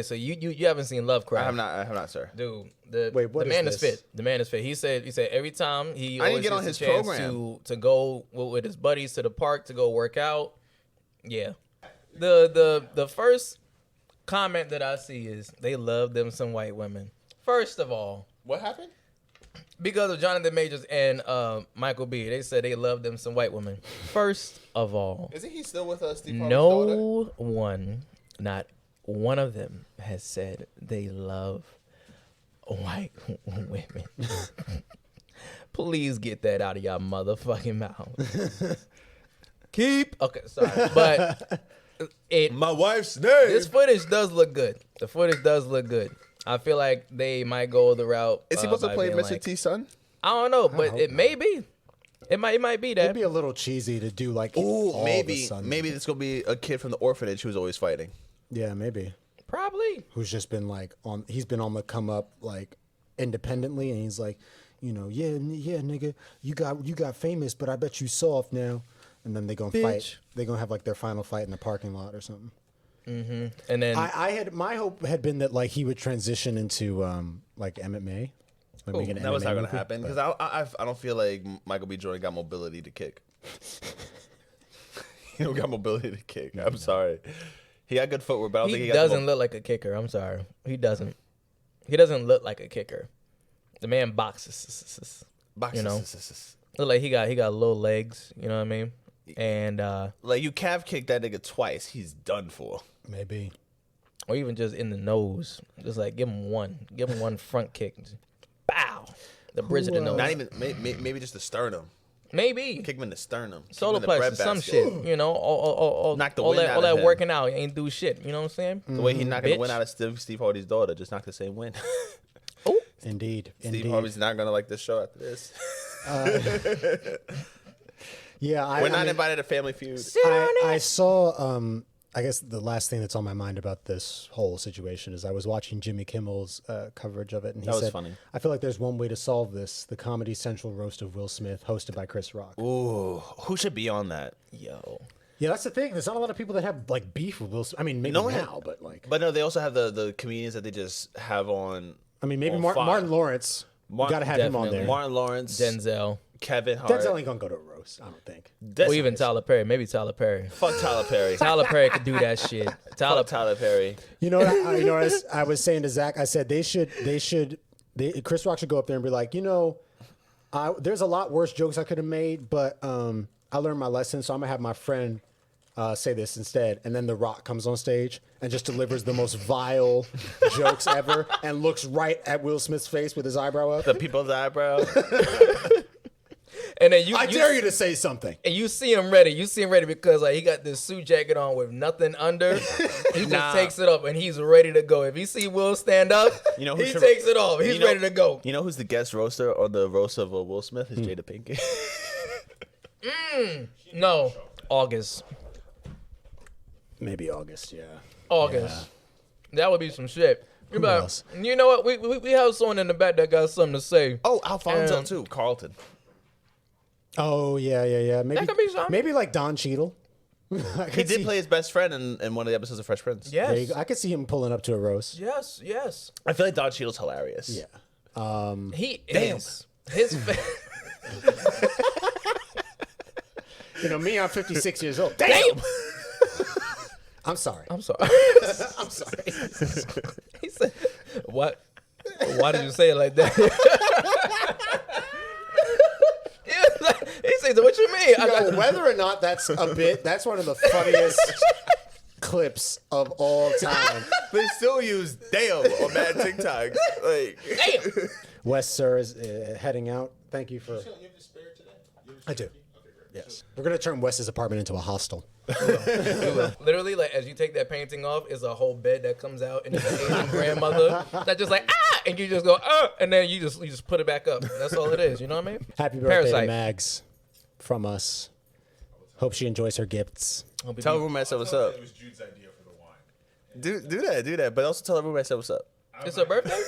S3: So you haven't seen Lovecraft?
S2: I have not, sir.
S3: Dude,
S1: Wait, what
S3: the man
S1: is
S3: is
S1: this?
S3: fit. The man is fit. He said every time he
S2: I didn't
S3: always
S2: get on
S3: gets
S2: his
S3: a chance
S2: program.
S3: to go with his buddies to the park to go work out. Yeah. The first comment that I see is they love them some white women. First of all,
S2: What happened?
S3: because of Jonathan Majors and Michael B, they said they love them some white women. First of all,
S2: Isn't he still with us? Steve Harvey's daughter?
S3: no one, not one of them, has said they love white women. Please get that out of y'all motherfucking mouth. Okay, sorry, but
S2: My wife's name.
S3: this footage does look good. The footage does look good. I feel like they might go the route.
S2: Is he supposed to
S3: by
S2: play
S3: being
S2: Mr.
S3: like-
S2: T's son?
S3: I don't know, but it may be. It might be that.
S1: It'd be a little cheesy to do like
S2: Ooh,
S1: all
S2: maybe
S1: the sudden.
S2: maybe this gonna be a kid from the orphanage who's always fighting.
S1: Yeah, maybe.
S3: Probably.
S1: Who's just been like he's been on the come up like independently, and he's like, yeah, nigga, you got famous, but I bet you soft now. And then they gonna fight. They gonna have like their final fight in the parking lot or something.
S3: Mm-hmm. And then
S1: my hope had been that like he would transition into like MMA. Like make an
S2: That was
S1: MMA
S2: not gonna
S1: movie,
S2: happen
S1: but-
S2: because I don't feel like Michael B. Jordan got mobility to kick. He don't got mobility to kick. I'm sorry. He got good footwork, but I don't think
S3: he
S2: he got
S3: doesn't look like a kicker. I'm sorry. He doesn't. He doesn't look like a kicker. The man boxes. You know? Look like he got little legs. You know what I mean? And
S2: like you calf kick that nigga twice, he's done for.
S1: Maybe.
S3: or even just in the nose. Just like give him one front kick. Just, bow. The bridge of the nose.
S2: Not even maybe just the sternum.
S3: Maybe.
S2: Kick him in the sternum.
S3: Solar plexus, some shit. You know, all
S2: Knock the wind out
S3: all
S2: of
S3: that
S2: him.
S3: working out ain't do shit. You know what I'm saying?
S2: The way he knocked the
S3: Bitch.
S2: win out of Steve Harvey's daughter, just knocked the same win.
S3: Oh,
S1: Indeed.
S2: Steve Harvey's not gonna like this show after this.
S1: Yeah,
S2: We're not invited to Family Feud.
S1: I saw. I guess the last thing that's on my mind about this whole situation is I was watching Jimmy Kimmel's coverage of it, and he
S2: That was
S1: said,
S2: funny.
S1: "I feel like there's one way to solve this: the Comedy Central roast of Will Smith, hosted by Chris Rock."
S2: Ooh, who should be on that?
S3: yo.
S1: Yeah, that's the thing. There's not a lot of people that have like beef with Will Smith. I mean, maybe
S2: No one
S1: now, but like,
S2: But no, they also have the comedians that they just have on.
S1: I mean, maybe
S2: on
S1: Martin
S2: fire.
S1: Lawrence. You got to have him on
S3: definitely.
S1: there.
S2: Martin Lawrence,
S3: Denzel.
S2: Kevin Hart.
S1: Denzel ain't gonna go to a roast. I don't think.
S3: Or even Tyler Perry. Maybe Tyler Perry.
S2: Fuck Tyler Perry.
S3: Tyler Perry could do that shit.
S2: Fuck Tyler Perry.
S1: You know, I was saying to Zach, I said Chris Rock should go up there and be like, there's a lot worse jokes I could have made, but I learned my lesson, so I'm gonna have my friend say this instead. And then The Rock comes on stage and just delivers the most vile jokes ever, and looks right at Will Smith's face with his eyebrow up.
S2: The people's eyebrow.
S3: And then you
S1: I dare you to say something.
S3: And you see him ready. You see him ready because like he got this suit jacket on with nothing under. He just takes it up and he's ready to go. If he see Will stand up,
S2: You know who
S3: he
S2: should-
S3: takes it off. He's
S2: you know-
S3: ready to go.
S2: You know who's the guest roaster on the roast of Will Smith? Is Jada Pinkett.
S3: No, August.
S1: Maybe August, yeah.
S3: August. That would be some shit.
S1: Who else?
S3: You know what? We have someone in the back that got something to say.
S2: Oh, Alfonso
S3: Um,
S2: too. Carlton.
S1: Oh, yeah. Maybe,
S3: could be something.
S1: maybe like Don Cheadle.
S2: He did play his best friend in one of the episodes of Fresh Prince.
S1: There you
S3: Yes.
S1: go. I could see him pulling up to a roast.
S3: Yes.
S2: I feel like Don Cheadle's hilarious.
S1: Yeah.
S3: He
S2: Damn.
S3: is. His
S1: Me, I'm 56 years old. Damn! I'm sorry.
S3: I'm sorry.
S1: I'm sorry.
S3: He said, "What? Why did you say it like that?" He says, "What you mean?"
S1: Yo, whether or not that's a bit, that's one of the funniest clips of all time.
S2: They still use damn on Mad TikTok. Like,
S3: Damn.
S1: Wes, sir, is heading out. Thank you for.
S5: You have the spare today?
S1: I do. Yes. We're going to turn Wes's apartment into a hostel.
S3: Literally, like as you take that painting off, is a whole bed that comes out, and it's an Asian grandmother that just like and you just go and then you just put it back up. That's all it is. You know what I mean?
S1: Happy birthday
S3: Parasite.
S1: to Mags from us. Hope she enjoys her gifts.
S3: Hope you
S2: tell
S3: do-
S2: Rumessa what's up.
S4: It was Jude's idea for the wine.
S2: Do that. But also tell everybody I said what's up.
S3: It's her birthday?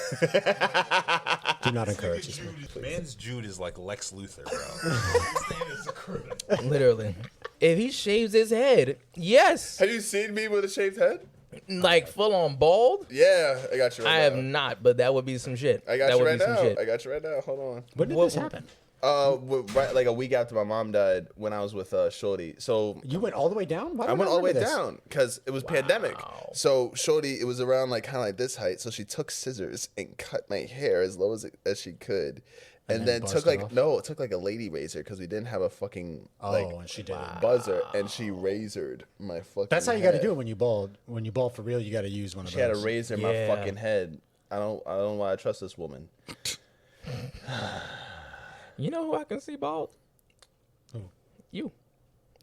S1: Do not encourage this.
S5: Man's Jude is like Lex Luthor, bro. His name is a criminal.
S3: Literally. If he shaves his head, yes.
S2: Have you seen me with a shaved head?
S3: Like full on bald?
S2: Yeah, I got you right
S3: I
S2: now.
S3: have not, but that would be some shit.
S2: I got
S3: that
S2: you
S3: would
S2: right
S3: be some
S2: now.
S3: shit.
S2: I got you right now. Hold on.
S1: When did this happen?
S2: Right, like a week after my mom died, when I was with Shorty. So
S1: You went all the way down? Why
S2: I
S1: don't
S2: went all the way
S1: remember this?
S2: down because it was pandemic. So Shorty, it was around like kind of like this height. So she took scissors and cut my hair as low as she could, and then
S1: buzzed
S2: took
S1: it
S2: like
S1: off?
S2: it took like a lady razor because we didn't have a fucking
S1: And she did it.
S2: buzzer, and she razored my fucking.
S1: That's how you got to
S2: head.
S1: do it when you bald. When you bald for real, you got to use one of
S2: She
S1: those.
S2: had a razor in my
S3: Yeah.
S2: fucking head. I don't know why I trust this woman.
S3: You know who I can see bald?
S1: Who?
S3: You,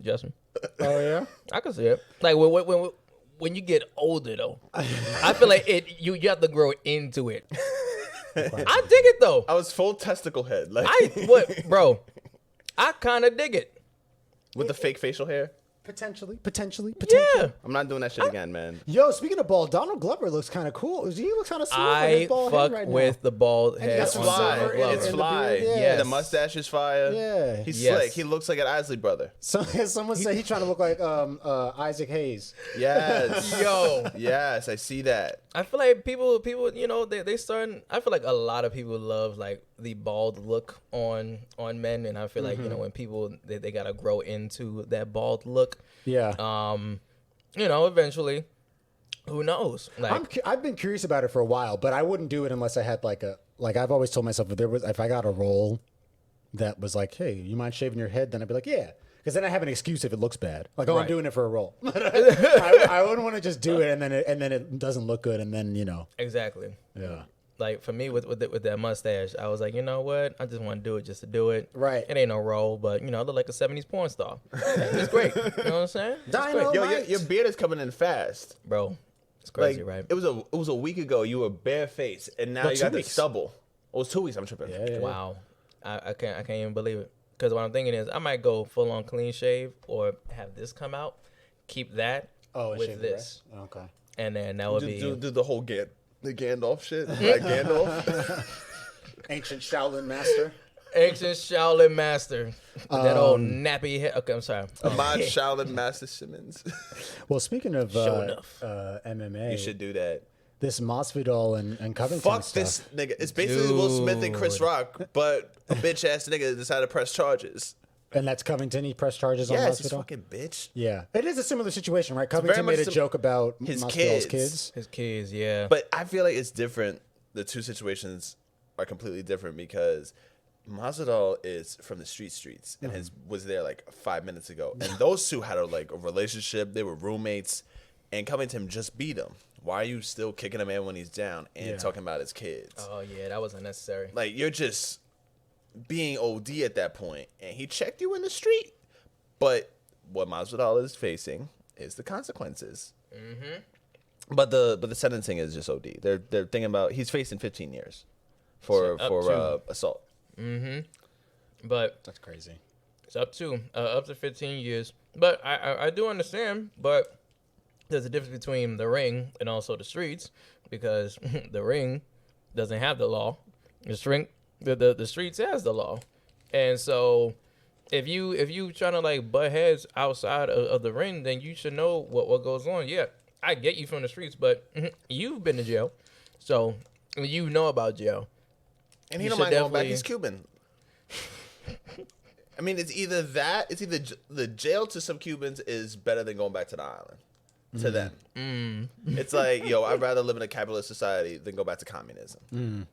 S3: Justin.
S1: Oh yeah.
S3: I can see it. Like when you get older though, I feel like you have to grow into it. I dig it though.
S2: I was full testicle head, like
S3: Bro? I kind of dig it.
S2: with the fake facial hair.
S1: Potentially.
S3: Yeah.
S2: I'm not doing that shit again, man.
S1: Yo, speaking of bald, Donald Glover looks kind of cool. He looks kind of smooth with
S3: I
S1: his bald head
S3: fuck
S1: right
S3: with the bald head.
S2: It's
S1: got
S3: on
S1: some
S2: fly.
S1: silver
S3: Donald Glover.
S2: It's
S1: in the
S2: fly.
S1: beard, yeah.
S3: Yes.
S2: The mustache is fire.
S1: Yeah.
S2: He's
S3: Yes.
S2: slick. He looks like an Isley brother.
S1: now. Someone said he's trying to look like Isaac Hayes.
S2: Yes.
S3: Yo.
S2: Yes, I see that.
S3: I feel like people, you know, they starting. I feel like a lot of people love like the bald look on men, and I feel like you know when people they gotta grow into that bald look.
S1: Yeah.
S3: You know, eventually, who knows? Like,
S1: I've been curious about it for a while, but I wouldn't do it unless I had like I've always told myself if I got a role that was like, hey, you mind shaving your head? Then I'd be like, yeah. Because then I have an excuse if it looks bad. Like, I'm
S3: Right.
S1: doing it for a role. I wouldn't want to just do it and then it doesn't look good and then, you know.
S3: exactly.
S1: Yeah.
S3: Like for me with that mustache, I was like, you know what? I just want to do it just to do it.
S1: Right.
S3: It ain't no role, but you know, I look like a '70s porn star. It's great. You know what I'm saying? It's
S1: Dino.
S3: great.
S2: Yo,
S1: Right.
S2: your beard is coming in fast.
S3: Bro, it's crazy,
S2: Like
S3: right?
S2: it was a week ago. You were barefaced, and now
S1: No,
S2: you
S1: 2
S2: got the
S1: weeks.
S2: stubble. Oh, it was 2 weeks. I'm tripping.
S1: Yeah.
S3: Wow, I can't even believe it. Because what I'm thinking is, I might go full on clean shave or have this come out, keep that
S1: Oh, and
S3: with
S1: shave the
S3: this,
S1: rest? Okay.
S3: and then that would be
S2: Do the whole the Gandalf shit. Like Gandalf.
S1: Ancient Shaolin master.
S3: ancient Shaolin master. That old nappy head. Okay, I'm sorry.
S2: Ahmad Shaolin Master Simmons.
S1: Well, speaking of
S3: Sure enough.
S1: MMA,
S2: You should do that.
S1: this Masvidal and Covington
S2: Fuck
S1: stuff.
S2: this nigga. It's basically Will Smith and Chris Rock, but a bitch ass nigga decided to press charges.
S1: And that's Covington. He pressed charges on
S2: Yes, he's
S1: Masvidal.
S2: fucking bitch.
S1: Yeah, it is a similar situation, right? Covington
S2: very
S1: made a
S2: much
S1: joke about
S2: his
S1: Masvidal's
S2: kids.
S1: kids.
S3: His kids, yeah.
S2: But I feel like it's different. The two situations are completely different because Masvidal is from the streets and was there like 5 minutes ago. And those two had a relationship. They were roommates, and Covington just beat him. Why are you still kicking a man when he's down and talking about his kids?
S3: Oh yeah, that was unnecessary.
S2: Like, you're just being OD at that point, and he checked you in the street. But what Masvidal is facing is the consequences. Mm-hmm. But the sentencing is just OD. They're thinking about he's facing 15 years for assault.
S3: But
S1: That's crazy.
S3: it's up to 15 years. But I do understand. But there's a difference between the ring and also the streets, because the ring doesn't have the law. The streets has the law, and so if you trying to like butt heads outside of the ring, then you should know what goes on. Yeah, I get you from the streets, but you've been to jail, so you know about jail.
S2: And he
S3: You
S2: don't
S3: should
S2: mind going back.
S3: definitely-
S2: He's Cuban. I mean, it's either that. It's either the jail to some Cubans is better than going back to the island. To them, it's like, yo, I'd rather live in a capitalist society than go back to communism.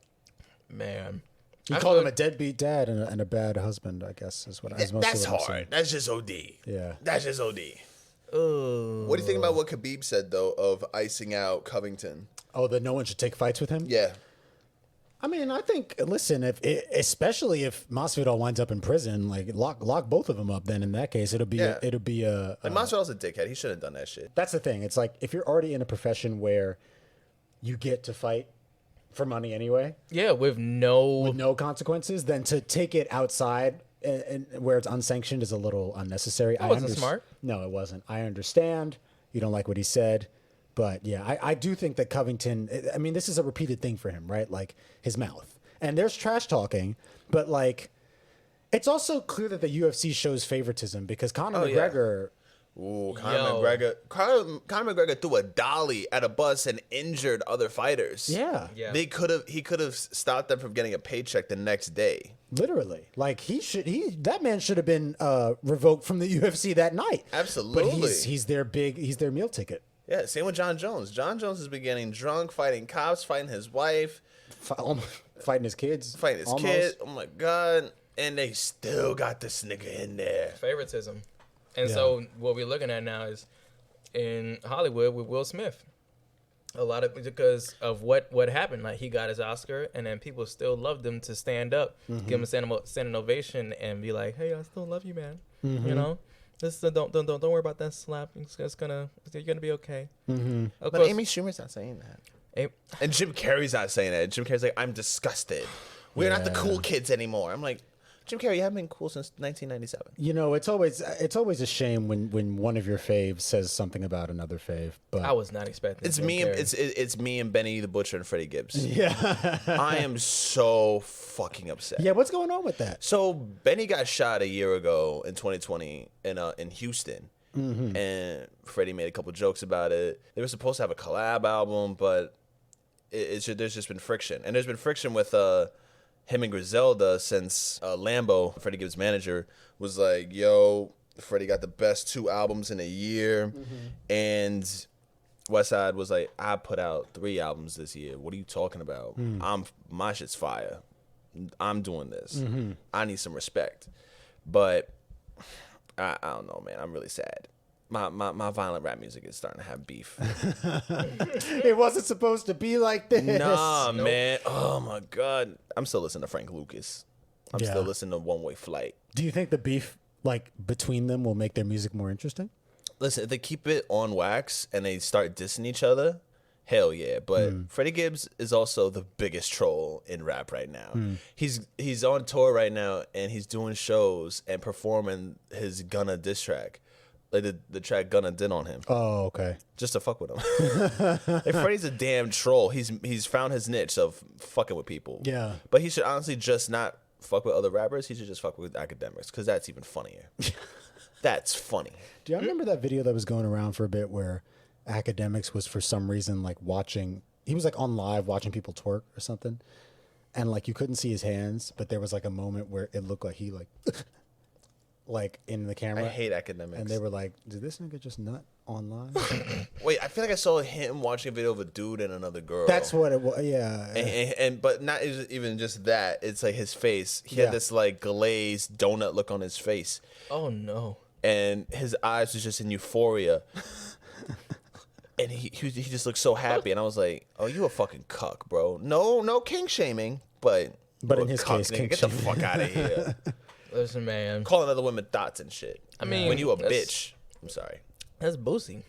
S3: Man,
S1: You call him a deadbeat dad and a bad husband, I guess, is what is mostly
S2: That's
S1: what I'm
S2: hard.
S1: saying.
S2: That's just OD.
S1: Yeah.
S2: That's just OD.
S3: ooh,
S2: What do you think about what Khabib said though of icing out Covington?
S1: Oh, that no one should take fights with him?
S2: Yeah.
S1: I mean, I think, listen, especially if Masvidal winds up in prison, like lock both of them up, then in that case, it'll be
S2: Yeah.
S1: a
S2: Like, Masvidal's a dickhead. He shouldn't have done that shit.
S1: that's the thing. It's like if you're already in a profession where you get to fight for money anyway,
S3: yeah, with no
S1: no consequences, then to take it outside and where it's unsanctioned is a little unnecessary.
S3: That wasn't smart.
S1: No, it wasn't. I understand. You don't like what he said, But yeah, I do think that Covington, I mean, this is a repeated thing for him, right? Like his mouth. And there's trash talking, but like, it's also clear that the UFC shows favoritism because Conor McGregor.
S2: Ooh, Conor McGregor threw a dolly at a bus and injured other fighters.
S1: Yeah.
S2: He could have stopped them from getting a paycheck the next day.
S1: Literally. Like that man should have been revoked from the UFC that night.
S2: Absolutely.
S1: But he's their meal ticket.
S2: Yeah, same with John Jones. John Jones has been getting drunk, fighting cops, fighting his wife,
S1: fighting his kids.
S2: Oh my God. And they still got this nigga in there.
S3: Favoritism. And so what we're looking at now is in Hollywood with Will Smith. A lot of because of what happened. Like he got his Oscar and then people still loved him to stand up, give him a standing ovation and be like, hey, I still love you, man. You know? This don't worry about that slap. You're gonna be okay.
S2: But course, Amy Schumer's not saying that. And Jim Carrey's not saying that. Jim Carrey's like, I'm disgusted. We're not the cool kids anymore. I'm like, Jim Carrey, you haven't been cool since 1997.
S1: You know, it's always a shame when one of your faves says something about another fave. But
S3: I was not expecting.
S2: It's me. It's me and Benny the Butcher and Freddie Gibbs.
S1: Yeah,
S2: I am so fucking upset.
S1: Yeah, what's going on with that?
S2: So Benny got shot a year ago in 2020 in Houston, and Freddie made a couple jokes about it. They were supposed to have a collab album, but there's just been friction, and there's been friction with him and Griselda since Lambo, Freddie Gibbs' manager, was like, yo, Freddie got the best 2 albums in a year. And Westside was like, I put out 3 albums this year. What are you talking about? My shit's fire. I'm doing this. I need some respect. But I don't know, man. I'm really sad. My violent rap music is starting to have beef.
S1: It wasn't supposed to be like this.
S2: Nah, man. Oh, my God. I'm still listening to Frank Lucas. I'm still listening to One Way Flight.
S1: Do you think the beef like between them will make their music more interesting?
S2: Listen, if they keep it on wax and they start dissing each other, hell yeah. But Freddie Gibbs is also the biggest troll in rap right now. He's on tour right now, and he's doing shows and performing his Gunna diss track. Like the track Gunna did on him.
S1: Oh, okay.
S2: Just to fuck with him. Like Freddie's a damn troll. He's found his niche of fucking with people.
S1: Yeah.
S2: But he should honestly just not fuck with other rappers. He should just fuck with academics, because that's even funnier. That's funny.
S1: Do you remember that video that was going around for a bit where Academics was for some reason like watching, he was like on live watching people twerk or something, and like you couldn't see his hands, but there was like a moment where it looked like he like like in the camera.
S2: I hate Academics.
S1: And they were like, did this nigga just nut online?
S2: Wait, I feel like I saw him watching a video of a dude and another girl.
S1: That's what it was. Yeah.
S2: And but not even just that. It's like his face. He had this like glazed donut look on his face.
S3: Oh no.
S2: And his eyes was just in euphoria. And he just looked so happy, and I was like, "Oh, you a fucking cuck, bro. No king shaming, but
S1: in his case,
S2: nigga, get the fuck out of here."
S3: Listen, man.
S2: Calling other women thoughts and shit.
S3: I mean,
S2: when you a bitch. I'm sorry.
S3: That's Boosie.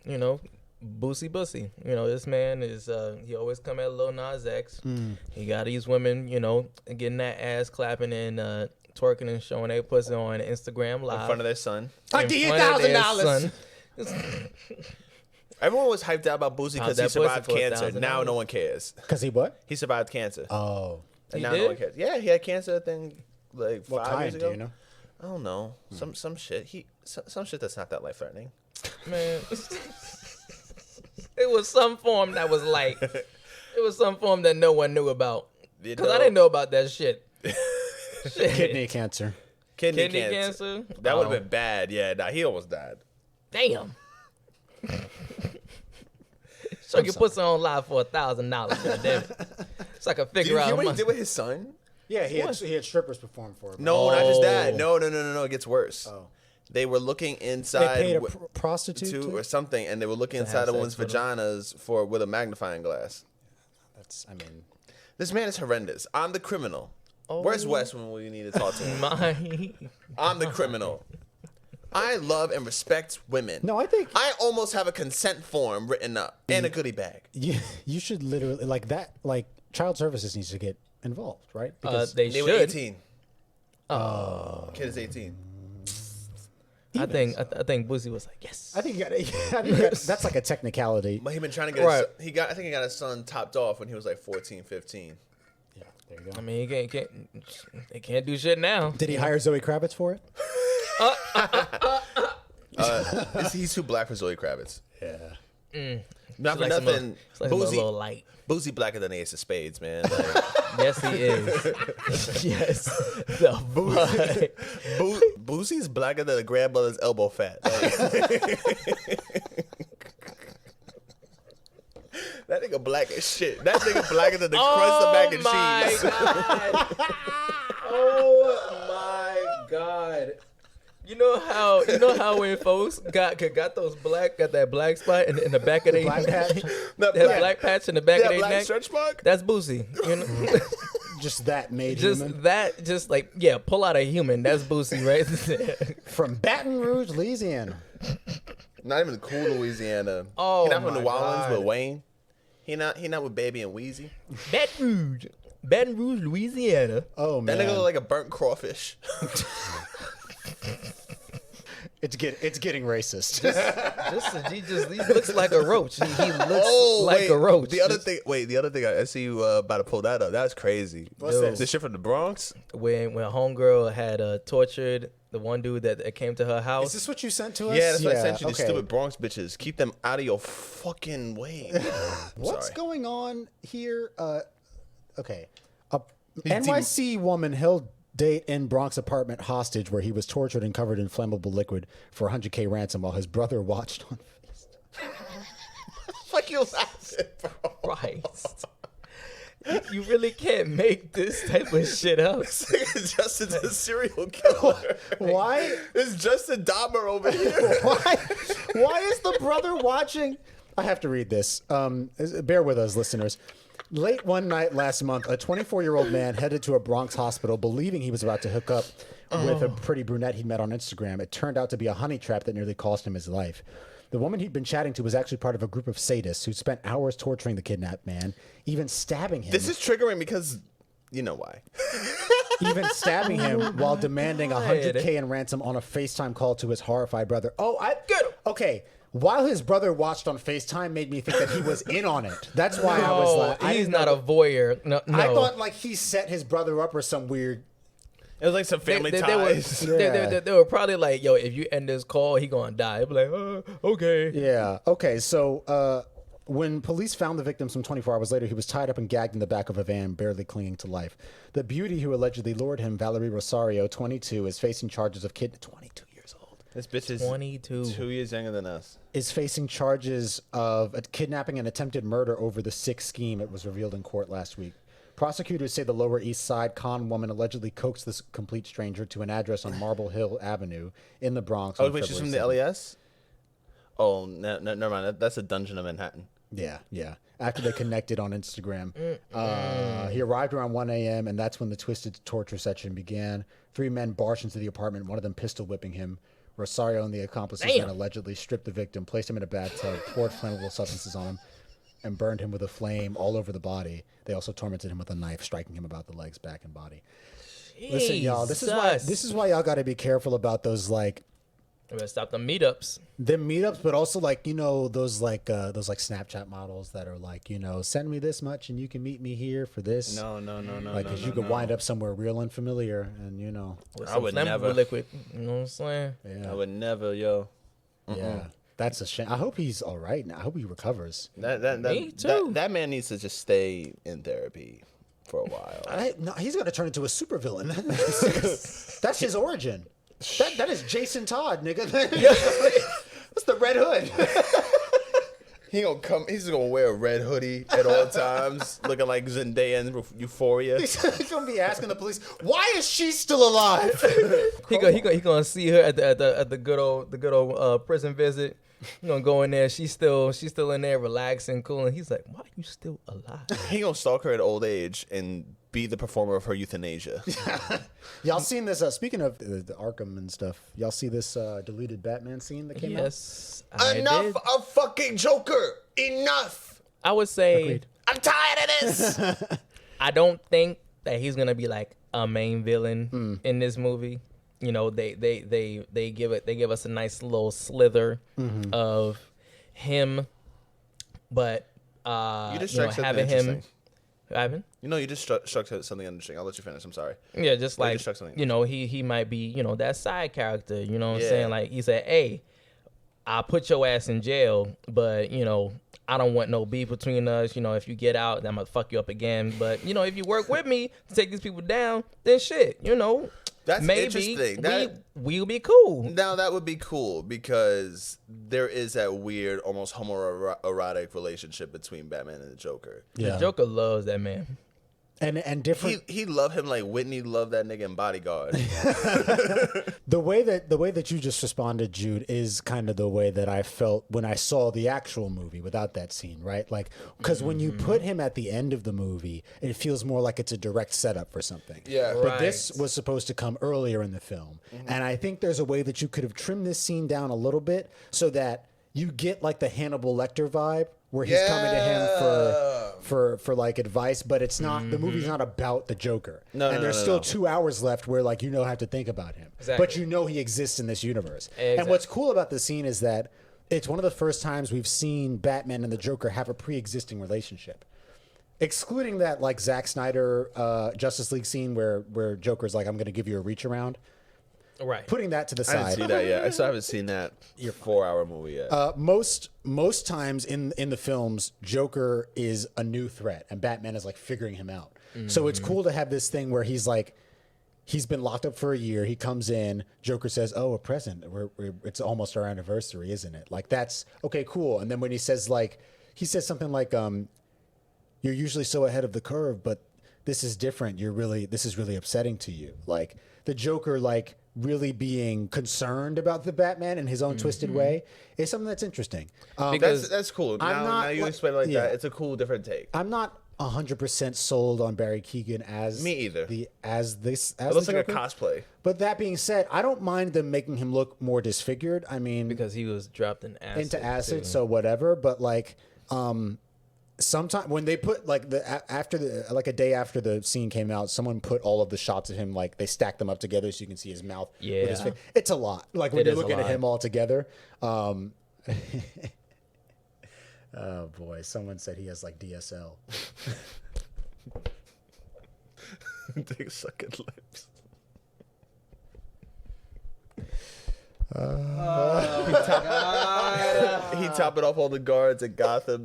S3: You know, Boosie. You know, this man is, he always come at Lil Nas X. He got these women, you know, getting that ass clapping and twerking and showing their pussy on Instagram Live.
S2: In front of their son.
S1: I'll give you $1,000.
S2: Everyone was hyped out about Boosie because he survived cancer. Now no one cares.
S1: Because he what?
S2: He survived cancer.
S1: Oh.
S2: And now no one cares. Yeah, he had cancer, I think, like 5 years ago.
S1: Do you know?
S2: I don't know. Some shit. Some shit that's not that life threatening.
S3: Man, it was some form that was like, it was some form that no one knew about. Because I didn't know about that shit.
S1: Kidney cancer.
S2: Kidney cancer. That would have been bad. Yeah, nah, he almost died.
S3: Damn. So you put some on live for $1,000. So I can figure out.
S2: Did you hear what he did with his son?
S1: Yeah, he had strippers perform for him.
S2: No, not just that. No. It gets worse. Oh. They were looking inside.
S1: They paid a prostitute
S2: or something, and they were looking inside a woman's vaginas with a magnifying glass. This man is horrendous. I'm the criminal. Oh. Where's Wes when we need to talk to him? I'm the criminal. I love and respect women.
S1: No, I think
S2: I almost have a consent form written up and a goodie bag.
S1: You should literally like that. Like child services needs to get involved, right?
S3: Because they
S2: were 18.
S3: Oh,
S2: Kid is 18.
S3: I think Boosie was like, yes.
S1: I think that's like a technicality.
S2: But he been trying to get I think he got his son topped off when he was like 14, 15.
S1: Yeah, there you go.
S3: I mean, they can't do shit now.
S1: Did he hire Zoe Kravitz for it?
S2: He's too black for Zoe Kravitz.
S1: Yeah.
S2: Not for
S3: Like
S2: nothing.
S3: a little light.
S2: Boosie blacker than the Ace of Spades, man. Like,
S3: Yes, he is. Yes. The
S2: Boosie's blacker than a grandmother's elbow fat. Like, that nigga black as shit. That nigga blacker than the crust of mac and cheese.
S3: Oh my god. You know how when folks got that black spot in the back of their
S1: Black patch?
S3: black patch in the back of their
S2: black
S3: neck.
S2: stretch mark?
S3: That's Boosie. You know?
S1: Just that made
S3: just
S1: human.
S3: that, just like pull out a human. That's Boosie right there.
S1: From Baton Rouge, Louisiana.
S2: Not even cool Louisiana.
S3: Oh,
S2: he not from
S3: my
S2: New Orleans
S3: God.
S2: with Wayne. He not with Baby and Wheezy.
S3: Baton Rouge, Louisiana.
S1: Oh man,
S2: That nigga look like a burnt crawfish.
S1: it's getting racist.
S3: He looks like a roach. He looks like a roach.
S2: The other thing I see you about to pull that up. That's crazy.
S1: What's this?
S2: This shit from the Bronx?
S3: when homegirl had tortured the one dude that came to her house.
S1: Is this what you sent to us?
S2: Yeah, that's what I sent you. These
S1: okay.
S2: stupid Bronx bitches. Keep them out of your fucking way.
S1: What's
S2: Sorry.
S1: going on here? Okay. A NYC woman held date in Bronx apartment hostage where he was tortured and covered in flammable liquid for $100K ransom while his brother watched on FaceTime.
S2: Fuck you laughing, bro.
S3: Christ. You really can't make this type of shit up.
S2: Justin's a serial killer.
S1: Why?
S2: It's Justin Dahmer over here.
S1: Why is the brother watching? I have to read this. Bear with us, listeners. Late one night last month, a 24-year-old man headed to a Bronx hospital believing he was about to hook up with a pretty brunette he met on Instagram. It turned out to be a honey trap that nearly cost him his life. The woman he'd been chatting to was actually part of a group of sadists who spent hours torturing the kidnapped man, even stabbing him.
S2: This is triggering because you know why.
S1: Even stabbing him while demanding $100K in ransom on a FaceTime call to his horrified brother. Okay. While his brother watched on FaceTime made me think that he was in on it. That's why I was like,
S3: he's not a voyeur. No.
S1: I thought like he set his brother up or some weird.
S2: It was like some family ties.
S3: They were probably like, yo, if you end this call, he gonna die. Be like, okay.
S1: Yeah. Okay. So when police found the victim some 24 hours later, he was tied up and gagged in the back of a van, barely clinging to life. The beauty who allegedly lured him, Valerie Rosario, 22, is facing charges of 22 years old.
S2: This bitch is
S3: 22.
S2: 2 years younger than us.
S1: Is facing charges of kidnapping and attempted murder over the Six scheme. It was revealed in court last week. Prosecutors say the Lower East Side con woman allegedly coaxed this complete stranger to an address on Marble Hill Avenue in the Bronx.
S2: Oh, wait, she's from the LES? Oh, never mind. That's a dungeon of Manhattan.
S1: Yeah. After they connected on Instagram. He arrived around 1 a.m., and that's when the twisted torture session began. 3 men barged into the apartment, one of them pistol whipping him. Rosario and the accomplices then allegedly stripped the victim, placed him in a bathtub, poured flammable substances on him, and burned him with a flame all over the body. They also tormented him with a knife, striking him about the legs, back, and body. Listen, y'all, this is why y'all got to be careful about those like.
S3: You better stop the meetups.
S1: But also like those Snapchat models that are like send me this much and you can meet me here for this.
S2: No.
S1: Like, because you could wind up somewhere real unfamiliar and
S3: With
S2: I would never.
S3: liquid. You know what I'm saying?
S1: Yeah.
S2: I would never, yo.
S1: Yeah. That's a shame. I hope he's all right now. I hope he recovers.
S3: Me too.
S2: That man needs to just stay in therapy for a while.
S1: No, he's going to turn into a supervillain. That's his origin. That is Jason Todd, nigga. That's the Red Hood.
S2: He's gonna wear a red hoodie at all times, looking like Zendaya in Euphoria.
S1: He's gonna be asking the police, "Why is she still alive?"
S3: He gonna see her at the good old prison visit. You gonna go in there. She's still in there, relaxing, cool, and he's like, "Why are you still alive?"
S2: He gonna stalk her at old age and be the performer of her euthanasia.
S1: Y'all seen this? Speaking of the Arkham and stuff, y'all see this deleted Batman scene that came out?
S3: Yes.
S2: Enough of fucking Joker. Enough.
S3: I would say
S1: Agreed.
S2: I'm tired of this.
S3: I don't think that he's gonna be like a main villain in this movie. they give us a nice little slither of him, but
S2: you just having him.
S3: Ivan?
S2: You just struck something interesting. I'll let you finish. I'm sorry.
S3: Yeah, just like, he might be, that side character, you know what I'm saying? Like, he said, hey, I'll put your ass in jail, but, I don't want no beef between us. If you get out, then I'm going to fuck you up again. But, if you work with me to take these people down, then shit,
S2: That's
S3: maybe
S2: interesting.
S3: We'll be cool.
S2: Now, that would be cool because there is that weird, almost homoerotic relationship between Batman and the Joker.
S3: Yeah. The Joker loves that man.
S1: And different.
S2: He loved him like Whitney loved that nigga in Bodyguard.
S1: The way that you just responded, Jude, is kind of the way that I felt when I saw the actual movie without that scene, right? Like, because when you put him at the end of the movie, it feels more like it's a direct setup for something.
S2: Yeah,
S1: but this was supposed to come earlier in the film, and I think there's a way that you could have trimmed this scene down a little bit so that you get like the Hannibal Lecter vibe, where he's coming to him for like advice, but it's not the movie's not about the Joker. There's still 2 hours left where like have to think about him.
S3: Exactly.
S1: But he exists in this universe.
S3: Exactly.
S1: And what's cool about the scene is that it's one of the first times we've seen Batman and the Joker have a pre-existing relationship. Excluding that like Zack Snyder Justice League scene where Joker's like, I'm gonna give you a reach around.
S3: Right.
S1: Putting that to the
S2: I
S1: side.
S2: didn't see that yet. I still haven't seen that 4-hour movie yet.
S1: Most times in the films, Joker is a new threat, and Batman is like figuring him out. So it's cool to have this thing where he's like, he's been locked up for a year. He comes in. Joker says, "Oh, a present. It's almost our anniversary, isn't it?" Like that's okay, cool. And then when he says something like, "You're usually so ahead of the curve, but this is different. This is really upsetting to you." Like the Joker, like, really being concerned about the Batman in his own twisted way is something that's interesting.
S2: Because that's cool. Now you explain it like that. It's a cool, different take.
S1: I'm not 100% sold on Barry Keoghan as
S2: me either.
S1: It
S2: looks like a cosplay.
S1: But that being said, I don't mind them making him look more disfigured. I mean,
S3: because he was dropped in acid
S1: into acid,
S3: too.
S1: so whatever. But like, sometimes when they put like a day after the scene came out, someone put all of the shots of him, like they stacked them up together so you can see his mouth.
S3: Yeah,
S1: with his face. It's a lot. Like when you're looking at him all together. Oh boy, someone said he has like DSL.
S2: Dick sucking lips. He topping off all the guards at Gotham.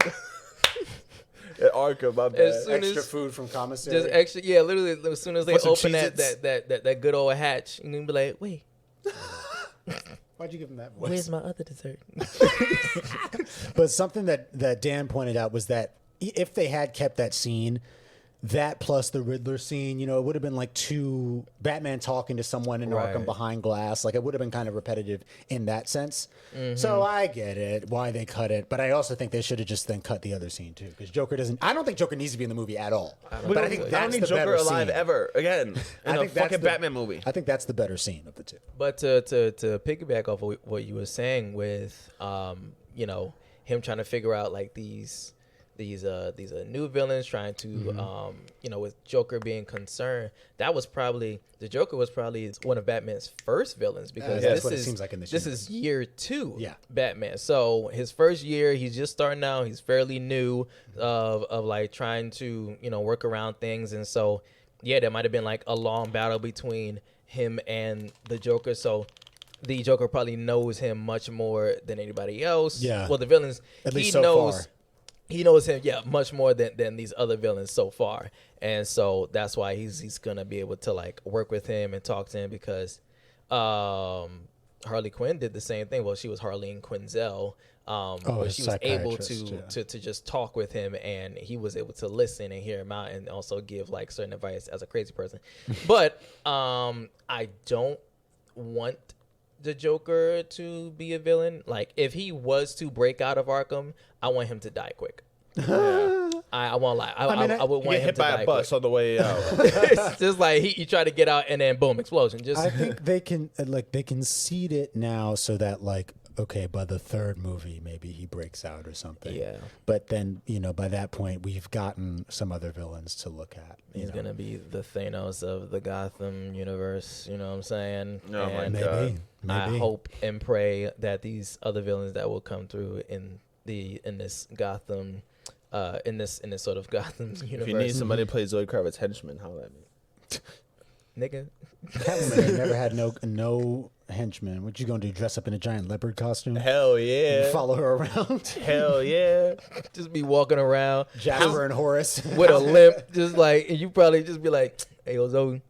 S2: At Arkham, my bad.
S1: Extra food from commissary.
S3: Just extra, yeah. Literally, as soon as they
S2: some
S3: open
S2: Cheez-Its.
S3: that good old hatch, you're gonna be like, wait,
S1: Why'd you give him that voice?
S3: where's my other dessert?
S1: But something that Dan pointed out was that if they had kept that scene, that plus the Riddler scene, it would have been like two Batman talking to someone in
S3: Right.
S1: Arkham behind glass. Like it would have been kind of repetitive in that sense. So I get it why they cut it, but I also think they should have just then cut the other scene too, because Joker doesn't. I don't think Joker needs to be in the movie at all. But I think
S2: I don't
S1: that's
S2: need
S1: the
S2: Joker
S1: better
S2: alive
S1: scene.
S2: ever again in a
S1: that's
S2: fucking
S1: the-
S2: Batman movie.
S1: I think that's the better scene of the two.
S3: But to piggyback off of what you were saying with him trying to figure out like these new villains trying to with Joker being concerned, the Joker was probably one of Batman's first villains, because
S1: that's what it seems like in this
S3: is year 2
S1: Yeah.
S3: Batman. So his first year, he's just starting out, he's fairly new of like trying to work around things, and so there might have been like a long battle between him and the Joker. So the Joker probably knows him much more than anybody else.
S1: Yeah.
S3: Well, the villains,
S1: At least
S3: he
S1: so
S3: knows.
S1: far.
S3: He knows him, much more than these other villains so far, and so that's why he's gonna be able to like work with him and talk to him, because Harley Quinn did the same thing. Well, she was Harleen Quinzel, where she was able to just talk with him, and he was able to listen and hear him out, and also give like certain advice as a crazy person. But I don't want the Joker to be a villain. Like if he was to break out of Arkham, I want him to die quick. I won't lie. I would want him
S2: hit
S3: to
S2: by
S3: die
S2: a bus
S3: quick.
S2: on the way out.
S3: It's just like he tried to get out and then boom, explosion. Just
S1: I think they can seed it now so that like okay, by the third movie, maybe he breaks out or something.
S3: Yeah.
S1: But then, by that point, we've gotten some other villains to look at.
S3: He's going to be the Thanos of the Gotham universe, you know what I'm saying?
S2: Oh, my
S3: And
S2: God.
S1: Maybe.
S3: I hope and pray that these other villains that will come through in this Gotham, in this sort of Gotham universe.
S2: If you need somebody to play Zoe Kravitz's henchman, holla at me.
S3: Nigga.
S1: Catwoman ain't never had no henchmen. What you gonna do? Dress up in a giant leopard costume?
S2: Hell yeah.
S1: Follow her around?
S2: Hell yeah.
S3: Just be walking around
S1: Jasper and Horace.
S3: with a limp, just like, and you probably just be like, hey, yo, Zoe.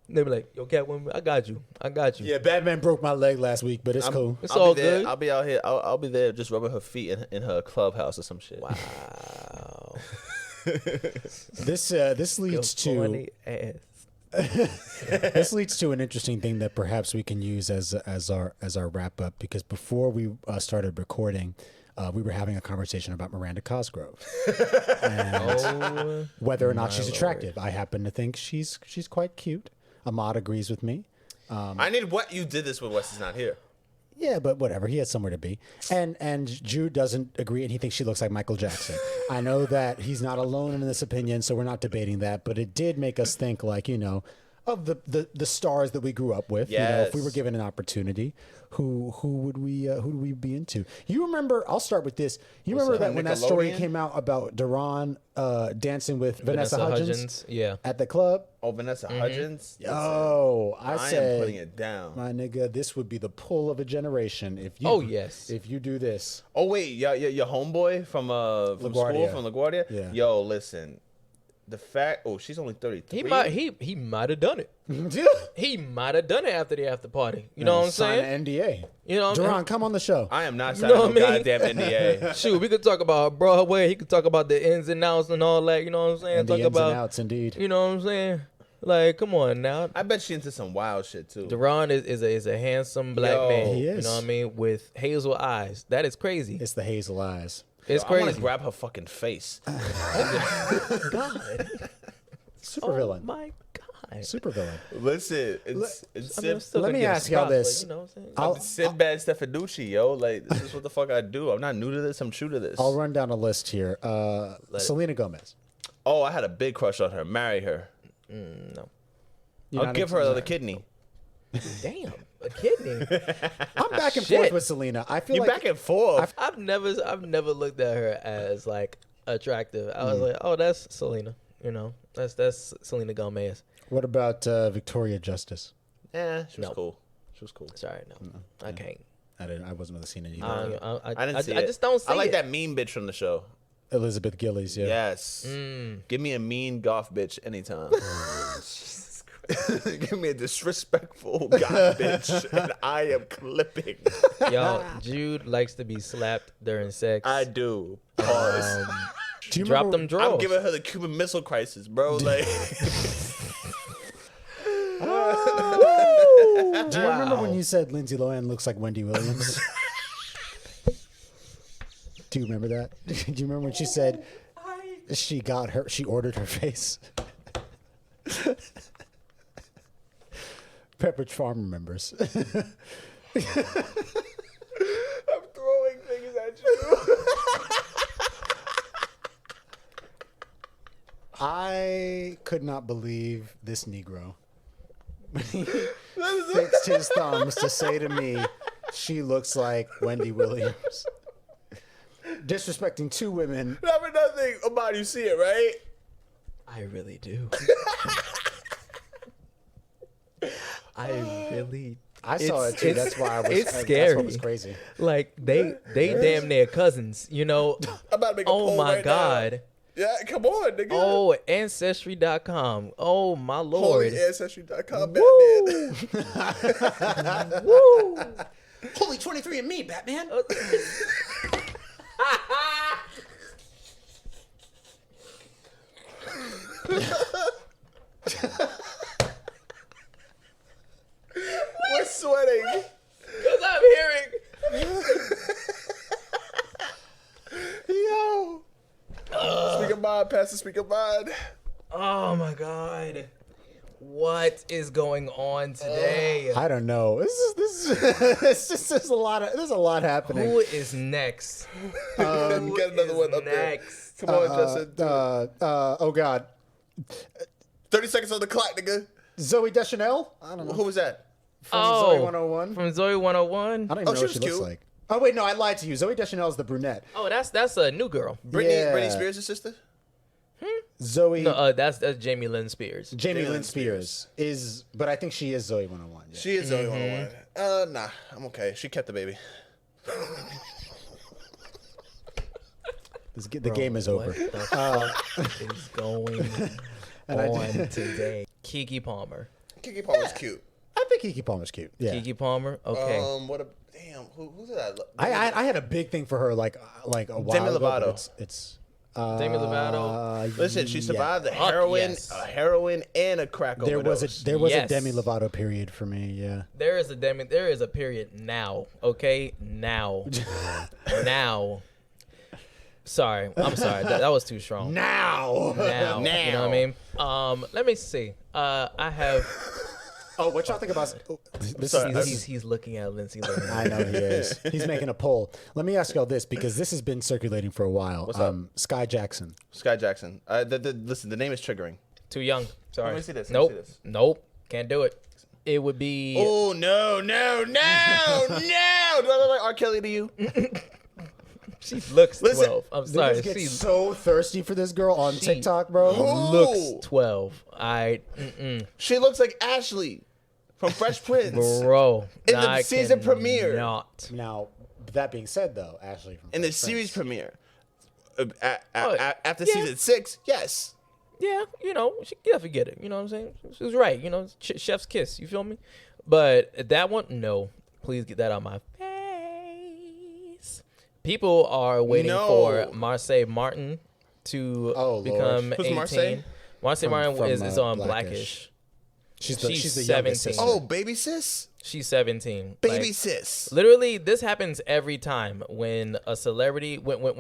S3: They be like, yo, Catwoman, I got you.
S1: Yeah, Batman broke my leg last week, but it's cool.
S3: It's
S2: I'll
S3: all
S2: be there.
S3: good.
S2: I'll be out here. I'll be there just rubbing her feet in her clubhouse or some shit.
S3: Wow.
S1: This leads to
S3: Funny ass.
S1: this leads to an interesting thing that perhaps we can use as our wrap up, because before we started recording, we were having a conversation about Miranda Cosgrove and whether or not she's attractive. I happen to think she's quite cute. Ahmad agrees with me.
S2: I need what you did this with Wesley's not here.
S1: Yeah, but whatever. He has somewhere to be. And Jude doesn't agree, and he thinks she looks like Michael Jackson. I know that he's not alone in this opinion, so we're not debating that. But it did make us think, like, of the stars that we grew up with.
S2: Yes.
S1: If we were given an opportunity, who would we be into? You remember? I'll start with this. You remember that when that story came out about Duran dancing with Vanessa Hudgens?
S3: Yeah.
S1: At the club?
S2: Oh, Vanessa Hudgens?
S1: Yo, I said,
S2: am putting it down.
S1: my nigga, this would be the pull of a generation if you.
S3: Oh, yes.
S1: If you do this.
S2: Oh wait, your homeboy from school,
S1: LaGuardia.
S2: from LaGuardia?
S1: Yeah.
S2: Yo, listen. The fact she's only 33.
S3: He might have done it. He might have done it after the after party. You know what I'm
S1: Sign
S3: saying?
S1: an NDA.
S3: You know what I'm
S1: Duran, come on the show.
S2: I am not
S3: You
S2: signing
S3: know
S2: no
S3: what I mean?
S2: goddamn NDA.
S3: Shoot, we could talk about Broadway. He could talk about the ins and outs and all that. You know what I'm saying?
S1: And the
S3: Talk
S1: ins
S3: about,
S1: and outs, indeed.
S3: you know what I'm saying? Like, come on now.
S2: I bet she into some wild shit too.
S3: Duran is a handsome black
S2: Yo.
S3: man.
S1: He
S3: You
S1: is.
S3: know what I mean? With hazel eyes. That is crazy.
S1: It's the hazel eyes.
S3: It's
S2: I want
S3: crazy.
S2: to grab her fucking face.
S3: God.
S1: Super
S3: Oh
S1: villain.
S3: my God.
S1: Super villain.
S2: Listen, it's
S3: I mean, I'm still
S1: Let
S3: gonna
S1: me
S3: give
S1: ask
S3: him
S1: y'all
S3: props,
S1: this.
S3: but you know what I'm saying?
S1: I'll-
S2: I'm Sinbad Stefanucci, yo. Like, this is what the fuck I do. I'm not new to this. I'm true to this.
S1: I'll run down a list here. Selena Gomez.
S2: Oh, I had a big crush on her. Marry her.
S3: No.
S1: You're
S2: I'll
S1: not
S2: give
S1: into-
S2: her another kidney.
S3: Damn. A kidney.
S1: I'm back and
S3: Shit.
S1: forth with Selena. I feel
S2: You're
S1: like
S2: back and forth.
S3: I've never looked at her as like attractive. I was like, oh, that's Selena. You know, that's Selena Gomez.
S1: What about Victoria Justice?
S2: Yeah, she was
S3: No.
S2: cool. She was cool.
S3: Sorry, no, I can't.
S1: I wasn't really seeing it either.
S2: I didn't see it.
S3: I just don't see
S2: I like
S3: it.
S2: that mean bitch from the show.
S1: Elizabeth Gillies, yeah.
S2: Yes. Give me a mean goth bitch anytime. Give me a disrespectful goth bitch, and I am clipping.
S3: Yo, Jude likes to be slapped during sex.
S2: I do. Pause.
S1: Do you
S3: Drop
S1: remember-
S3: them drawers.
S2: I'm giving her the Cuban Missile Crisis, bro. Like,
S1: Do you remember when you said Lindsay Lohan looks like Wendy Williams? Do you remember that? Do you remember when she said she ordered her face? Pepperidge Farm remembers.
S2: I'm throwing things at you.
S1: I could not believe this Negro. He fixed his thumbs to say to me, she looks like Wendy Williams. Disrespecting two women.
S2: Not for nothing. Ahmad, you see it, right?
S3: I really do. I really.
S1: I saw it too. That's why I was.
S3: It's
S1: That's
S3: scary.
S1: what was crazy.
S3: Like they damn near cousins. You know.
S2: I'm about to make a
S3: Oh
S2: poll
S3: my
S2: right
S3: God.
S2: now. Yeah, come on, nigga.
S3: Oh, Ancestry.com. Oh my Lord.
S2: HolyAncestry.com, Batman.
S3: Woo.
S1: Holy 23andMe, Batman.
S2: We're sweating.
S3: Because I'm hearing.
S2: Yo. Speak of mind, Pastor, speak of mind.
S3: Oh my God. What is going on today?
S1: I don't know. It's just there's a lot happening.
S3: Who is next?
S2: Get another one up
S3: next?
S2: there. Come on, Justin.
S1: Oh God,
S2: 30 seconds on the clock, nigga.
S1: Zoe Deschanel. I don't know.
S2: Who was that?
S1: From Zoe 101.
S3: From Zoe 101.
S1: I don't even know what she looks like. Oh wait, no, I lied to you. Zoe Deschanel is the brunette.
S3: Oh, that's a new girl.
S2: Britney Spears' sister?
S1: Zoe.
S3: No, that's Jamie Lynn Spears.
S1: Jamie Lynn Spears is, but I think she is Zoe 101. Yeah.
S2: She is Zoe 101. Nah, I'm okay. She kept the baby.
S1: The game is over.
S3: What the fuck is going on today? Keke Palmer.
S2: Keke Palmer's cute.
S1: I think Keke Palmer's cute. Yeah.
S3: Keke Palmer. Okay.
S2: Who's that?
S1: I had a big thing for her like a while
S2: Demi
S1: ago.
S2: Lovato.
S1: It's
S3: Demi Lovato.
S2: Listen, she survived the
S3: Yes.
S2: heroin and a crack overdose.
S1: There was a
S3: Yes.
S1: Demi Lovato period for me. Yeah.
S3: There is a period now. Okay, now. Sorry, I'm sorry. That was too strong.
S1: Now.
S3: Now. You know what I mean? Let me see. I have.
S1: Oh, what y'all think about?
S3: He's looking at Lindsay.
S1: I know he is. He's making a poll. Let me ask y'all this because this has been circulating for a while.
S2: What's up?
S1: Sky Jackson.
S2: Sky Jackson. Listen, the name is triggering.
S3: Too young. Sorry.
S2: Let me see this.
S3: Nope. Can't do it. It would be.
S2: Oh no! Do I look like R. Kelly to you?
S3: She looks
S2: Listen,
S3: 12. I'm sorry.
S1: Niggas get
S3: She's
S1: so thirsty for this girl on TikTok, bro.
S3: looks 12.
S2: She looks like Ashley from Fresh Prince.
S3: Bro.
S2: In the season premiere.
S3: Not.
S1: Now, that being said, though, Ashley from
S2: In the
S1: Fresh
S2: series
S1: Prince.
S2: premiere. After season 6, yes.
S3: Yeah, you know, she definitely get it. You know what I'm saying? She was right. You know, chef's kiss. You feel me? But that one, no. Please get that out my face. People are waiting for Marseille Martin to become 18.
S2: Marseille?
S3: Marseille Martin
S1: from,
S3: is on
S1: Blackish.
S3: Blackish.
S1: She's the youngest
S3: 17.
S1: sister.
S2: Oh, baby sis?
S3: She's 17.
S2: Baby sis.
S3: Literally, this happens every time when a celebrity, when
S2: I'm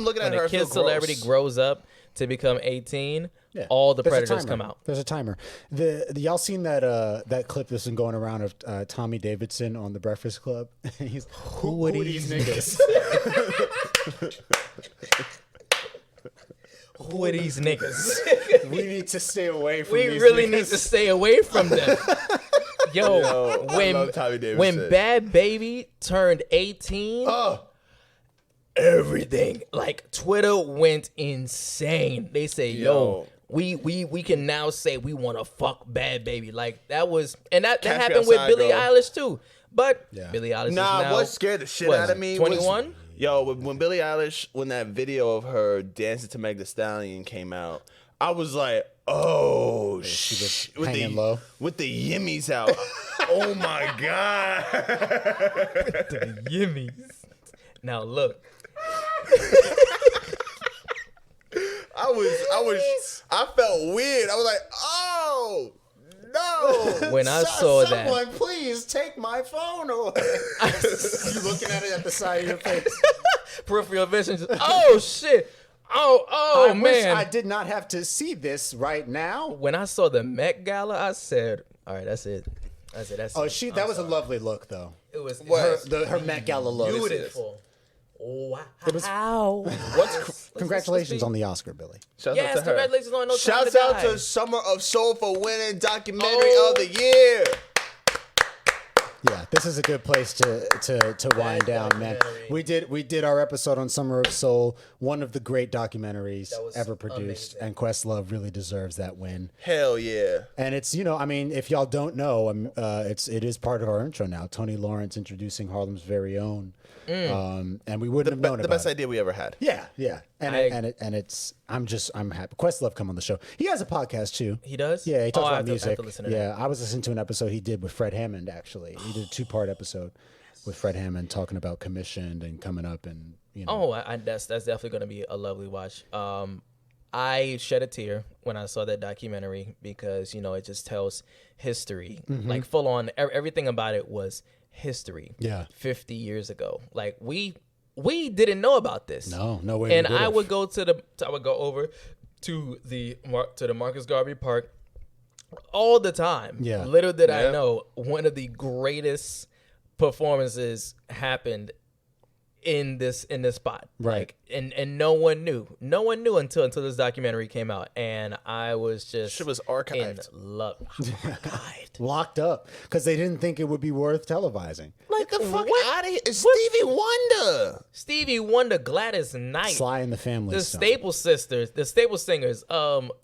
S2: looking at
S3: when
S2: her,
S3: a
S2: I feel
S3: kid celebrity
S2: gross.
S3: grows up to become 18,
S1: Yeah.
S3: all the
S1: There's a
S3: predators
S1: timer.
S3: come out.
S1: There's a timer. Y'all seen that clip that's been going around of Tommy Davidson on The Breakfast Club? He's who are these niggas?
S3: Who are these niggas?
S1: We need to stay away from
S3: We
S1: these
S3: really
S1: niggas.
S3: need to stay away from them. Yo,
S2: I love Tommy Davidson.
S3: when Bad Baby turned 18, everything, like Twitter went insane. They say, yo, we can now say we want to fuck Bad Baby. Like that was, and that happened with Billie Eilish too. But Billie Eilish is now,
S2: what scared the shit out of me
S3: 21?
S2: Yo, when Billie Eilish, when that video of her dancing to Meg Thee Stallion came out, I was like, oh,
S1: she was
S2: with
S1: hanging low.
S2: With the yimmies out. Oh my God.
S3: The yimmies. Now look.
S2: I felt weird. I was like, oh no.
S3: When I saw that,
S1: someone please take my phone away. You looking at it at the side of your face.
S3: peripheral vision. Just, oh shit. Oh
S1: I
S3: man.
S1: wish I did not have to see this right now.
S3: When I saw the Met Gala, I said, all right, that's it. That's it. That's it.
S1: That was a lovely look though.
S3: It was
S1: Her Met Gala look.
S3: beautiful. Wow.
S1: Congratulations on the Oscar, Billy.
S2: Shouts
S3: Yes,
S2: out to her.
S3: congratulations on No Time
S2: Shouts
S3: to
S2: out
S3: Die.
S2: to Summer of Soul for winning documentary of the year.
S1: Yeah, this is a good place to wind down, man. We did our episode on Summer of Soul, one of the great documentaries
S3: was
S1: ever produced,
S3: amazing.
S1: and Questlove really deserves that win.
S2: Hell yeah.
S1: And it's, I mean, if y'all don't know, it is part of our intro now. Tony Lawrence introducing Harlem's very own, and we wouldn't have known
S2: The
S1: about
S2: best
S1: it.
S2: idea we ever had.
S1: Yeah, and I'm happy. Questlove come on the show. He has a podcast too.
S3: He does?
S1: Yeah, he talks
S3: I
S1: about
S3: have to
S1: music.
S3: listen to
S1: Yeah, I was listening to an episode he did with Fred Hammond. Actually, he did a 2-part episode with Fred Hammond talking about commissioned and coming up, and
S3: That's definitely going to be a lovely watch. I shed a tear when I saw that documentary because it just tells history, like full on. Everything about it was history.
S1: Yeah.
S3: 50 years ago, like we didn't know about this.
S1: No way.
S3: And I would go over to the Marcus Garvey Park all the time.
S1: Yeah.
S3: Little did I
S2: Yeah.
S3: know, one of the greatest performances happened in this spot.
S1: Right.
S3: Like, and no one knew until this documentary came out, and I was just
S2: Shit was archived.
S3: in love. Oh my God.
S1: Locked up because they didn't think it would be worth televising.
S2: Like the fuck
S3: what?
S2: out of here. It's Stevie Wonder.
S3: Stevie Wonder, Gladys Knight,
S1: Sly and the Family
S3: the
S1: Stone.
S3: Staple Sisters, the Staple Singers,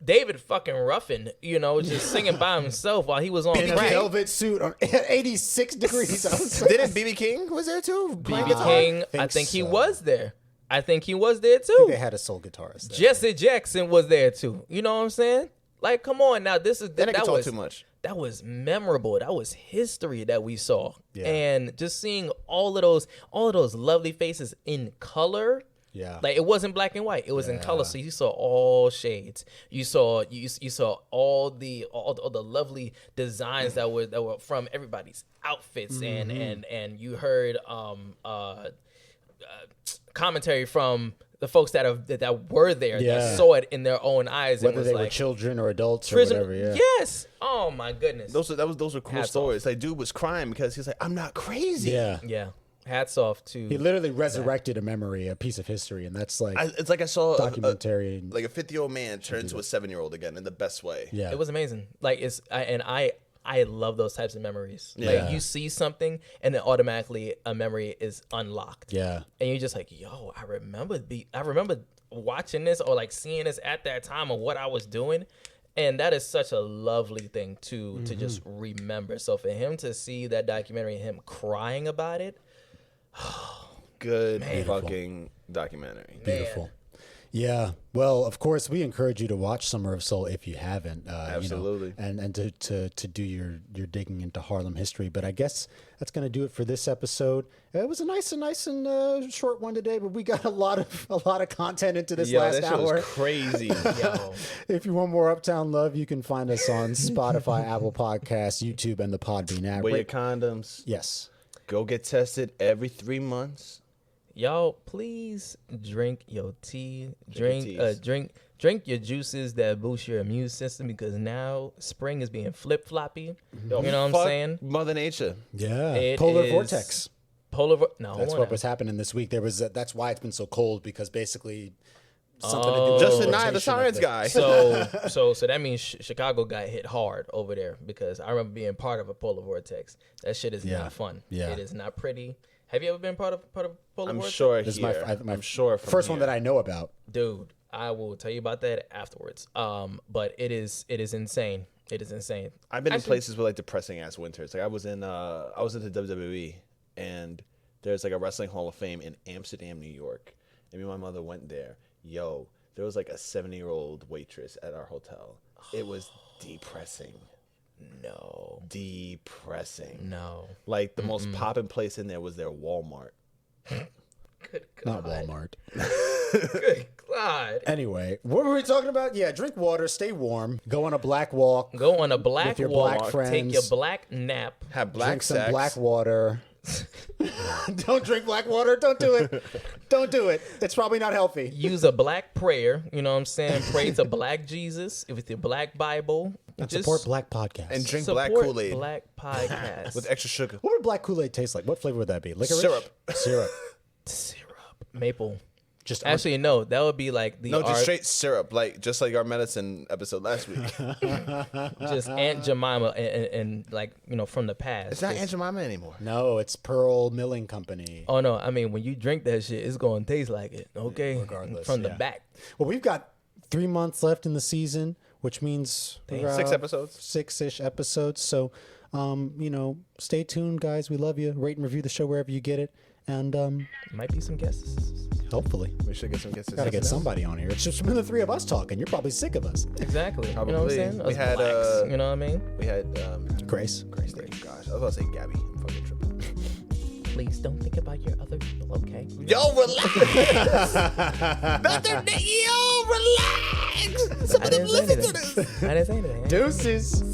S3: David fucking Ruffin, just singing by himself while he was on
S1: in a
S3: crack.
S1: velvet suit on 86 degrees outside.
S2: Didn't BB King was there too?
S3: B.B. King, I think he
S1: so.
S3: was there. I think he was there
S1: I
S3: too.
S1: think they had a soul guitarist there.
S3: Jesse Jackson was there too. You know what I'm saying? Like, come on now. This is
S2: That nigga
S3: that
S2: talk
S3: was
S2: too much.
S3: That was memorable. That was history that we saw.
S1: Yeah.
S3: And just seeing all of those lovely faces in color.
S1: Yeah.
S3: Like, it wasn't black and white. It was in color. So you saw all shades. You saw all the lovely designs that were from everybody's outfits, and you heard commentary from the folks that were there
S1: Yeah.
S3: that saw it in their own eyes.
S1: Whether
S3: and was
S1: they
S3: like,
S1: were children or adults or
S3: prison.
S1: whatever. Yeah.
S3: Yes. Oh my goodness.
S2: Those were cool
S3: Hats
S2: stories. Like, dude was crying because he's like, I'm not crazy.
S1: Yeah.
S3: Yeah. Hats off to.
S1: He literally resurrected a memory, a piece of history, and that's like
S2: It's like I saw
S1: documentary.
S2: like a 50-year-old man turn into a 7-year-old again in the best way.
S1: Yeah.
S3: It was amazing. Like, I love those types of memories.
S1: Yeah.
S3: Like, you see something and then automatically a memory is unlocked.
S1: Yeah.
S3: And you're just like, yo, I remember watching this or like seeing this at that time of what I was doing. And that is such a lovely thing to just remember. So for him to see that documentary and him crying about it,
S2: Good fucking documentary.
S1: Beautiful. Yeah. Well, of course, we encourage you to watch Summer of Soul if you haven't.
S2: Absolutely.
S1: And to do your digging into Harlem history. But I guess that's going to do it for this episode. It was a nice and short one today, but we got a lot of content into this last
S2: that shit
S1: hour.
S2: was crazy.
S3: yo,
S1: If you want more Uptown Love, you can find us on Spotify, Apple Podcasts, YouTube, and the Podbean app.
S2: Wear your condoms.
S1: Yes.
S2: Go get tested every 3 months.
S3: y'all, please drink your tea.
S2: Drink your teas.
S3: Drink your juices that boost your immune system, because now spring is being flip-floppy.
S2: Yo,
S3: You know what I'm
S2: fuck
S3: saying?
S2: Mother Nature.
S1: Yeah.
S3: It
S1: Polar
S3: is-
S1: vortex.
S3: No,
S1: That's
S3: hold
S1: what
S3: on.
S1: was happening this week. That's why it's been so cold, because basically something to do with
S2: Justin
S1: the
S2: Nye, the
S1: rotation of
S2: science guy.
S3: So that means Chicago got hit hard over there, because I remember being part of a polar vortex. That shit is
S1: Yeah.
S3: not fun.
S1: Yeah.
S3: It is not pretty. Have you ever been part of polar
S2: I'm
S3: vortex?
S2: sure
S1: This is
S2: here.
S1: my
S2: I'm sure from
S1: first one
S2: here.
S1: that I know about.
S3: Dude, I will tell you about that afterwards. But it is insane. It is insane.
S2: I've been in
S3: Actually-
S2: places with like depressing ass winters. Like I was in the WWE, and there's like a wrestling Hall of Fame in Amsterdam, New York. And me and my mother went there. Yo, there was like a 70-year-old waitress at our hotel. It was depressing.
S3: No.
S2: Depressing.
S3: No.
S2: Like the most poppin' place in there was their Walmart.
S3: Good
S1: Not
S3: God.
S1: Walmart.
S3: Good God.
S1: Anyway, what were we talking about? Yeah, drink water, stay warm, go on a black walk,
S3: Go on a black
S1: With your
S3: walk.
S1: black friends.
S3: Take your black nap.
S2: Have black
S1: drink some
S2: sex.
S1: black water. Don't drink black water. Don't do it. Don't do it. It's probably not healthy.
S3: Use a black prayer. You know what I'm saying? Pray to black Jesus with your black Bible.
S1: And
S3: Just
S1: support black podcasts.
S2: And drink
S3: support
S2: black Kool-Aid
S3: Black podcast.
S2: with extra sugar.
S1: What would black Kool-Aid taste like? What flavor would that be? Licorice?
S2: Syrup.
S1: Syrup.
S3: syrup. Maple.
S1: Just
S3: Actually, no. That would be like the
S2: No, just
S3: art,
S2: straight syrup, just like our medicine episode last week.
S3: just Aunt Jemima and like, from the past.
S2: It's not
S3: Just-
S2: Aunt Jemima anymore.
S1: No, it's Pearl Milling Company.
S3: Oh no! I mean, when you drink that shit, it's gonna taste like it. Okay,
S1: Regardless,
S3: from the
S1: yeah.
S3: back.
S1: Well, we've got 3 months left in the season, which means
S2: 6 episodes.
S1: 6-ish episodes. So, stay tuned, guys. We love you. Rate and review the show wherever you get it. And
S3: Might be some guesses.
S1: hopefully,
S2: We should get some guests.
S1: gotta get somebody on here. It's just been the three of us talking. You're probably sick of us.
S3: Exactly. You know what I'm
S2: Probably.
S3: saying?
S2: We
S3: Us
S2: had,
S3: blacks, you know what I mean?
S2: We had
S1: Grace.
S2: Grace. Thank you, gosh. I was about to say Gabby. I'm fucking tripping.
S3: Please don't think about your other people, okay?
S2: Yo, relax. Yo, relax.
S3: I didn't say anything. I didn't say anything.
S1: Deuces.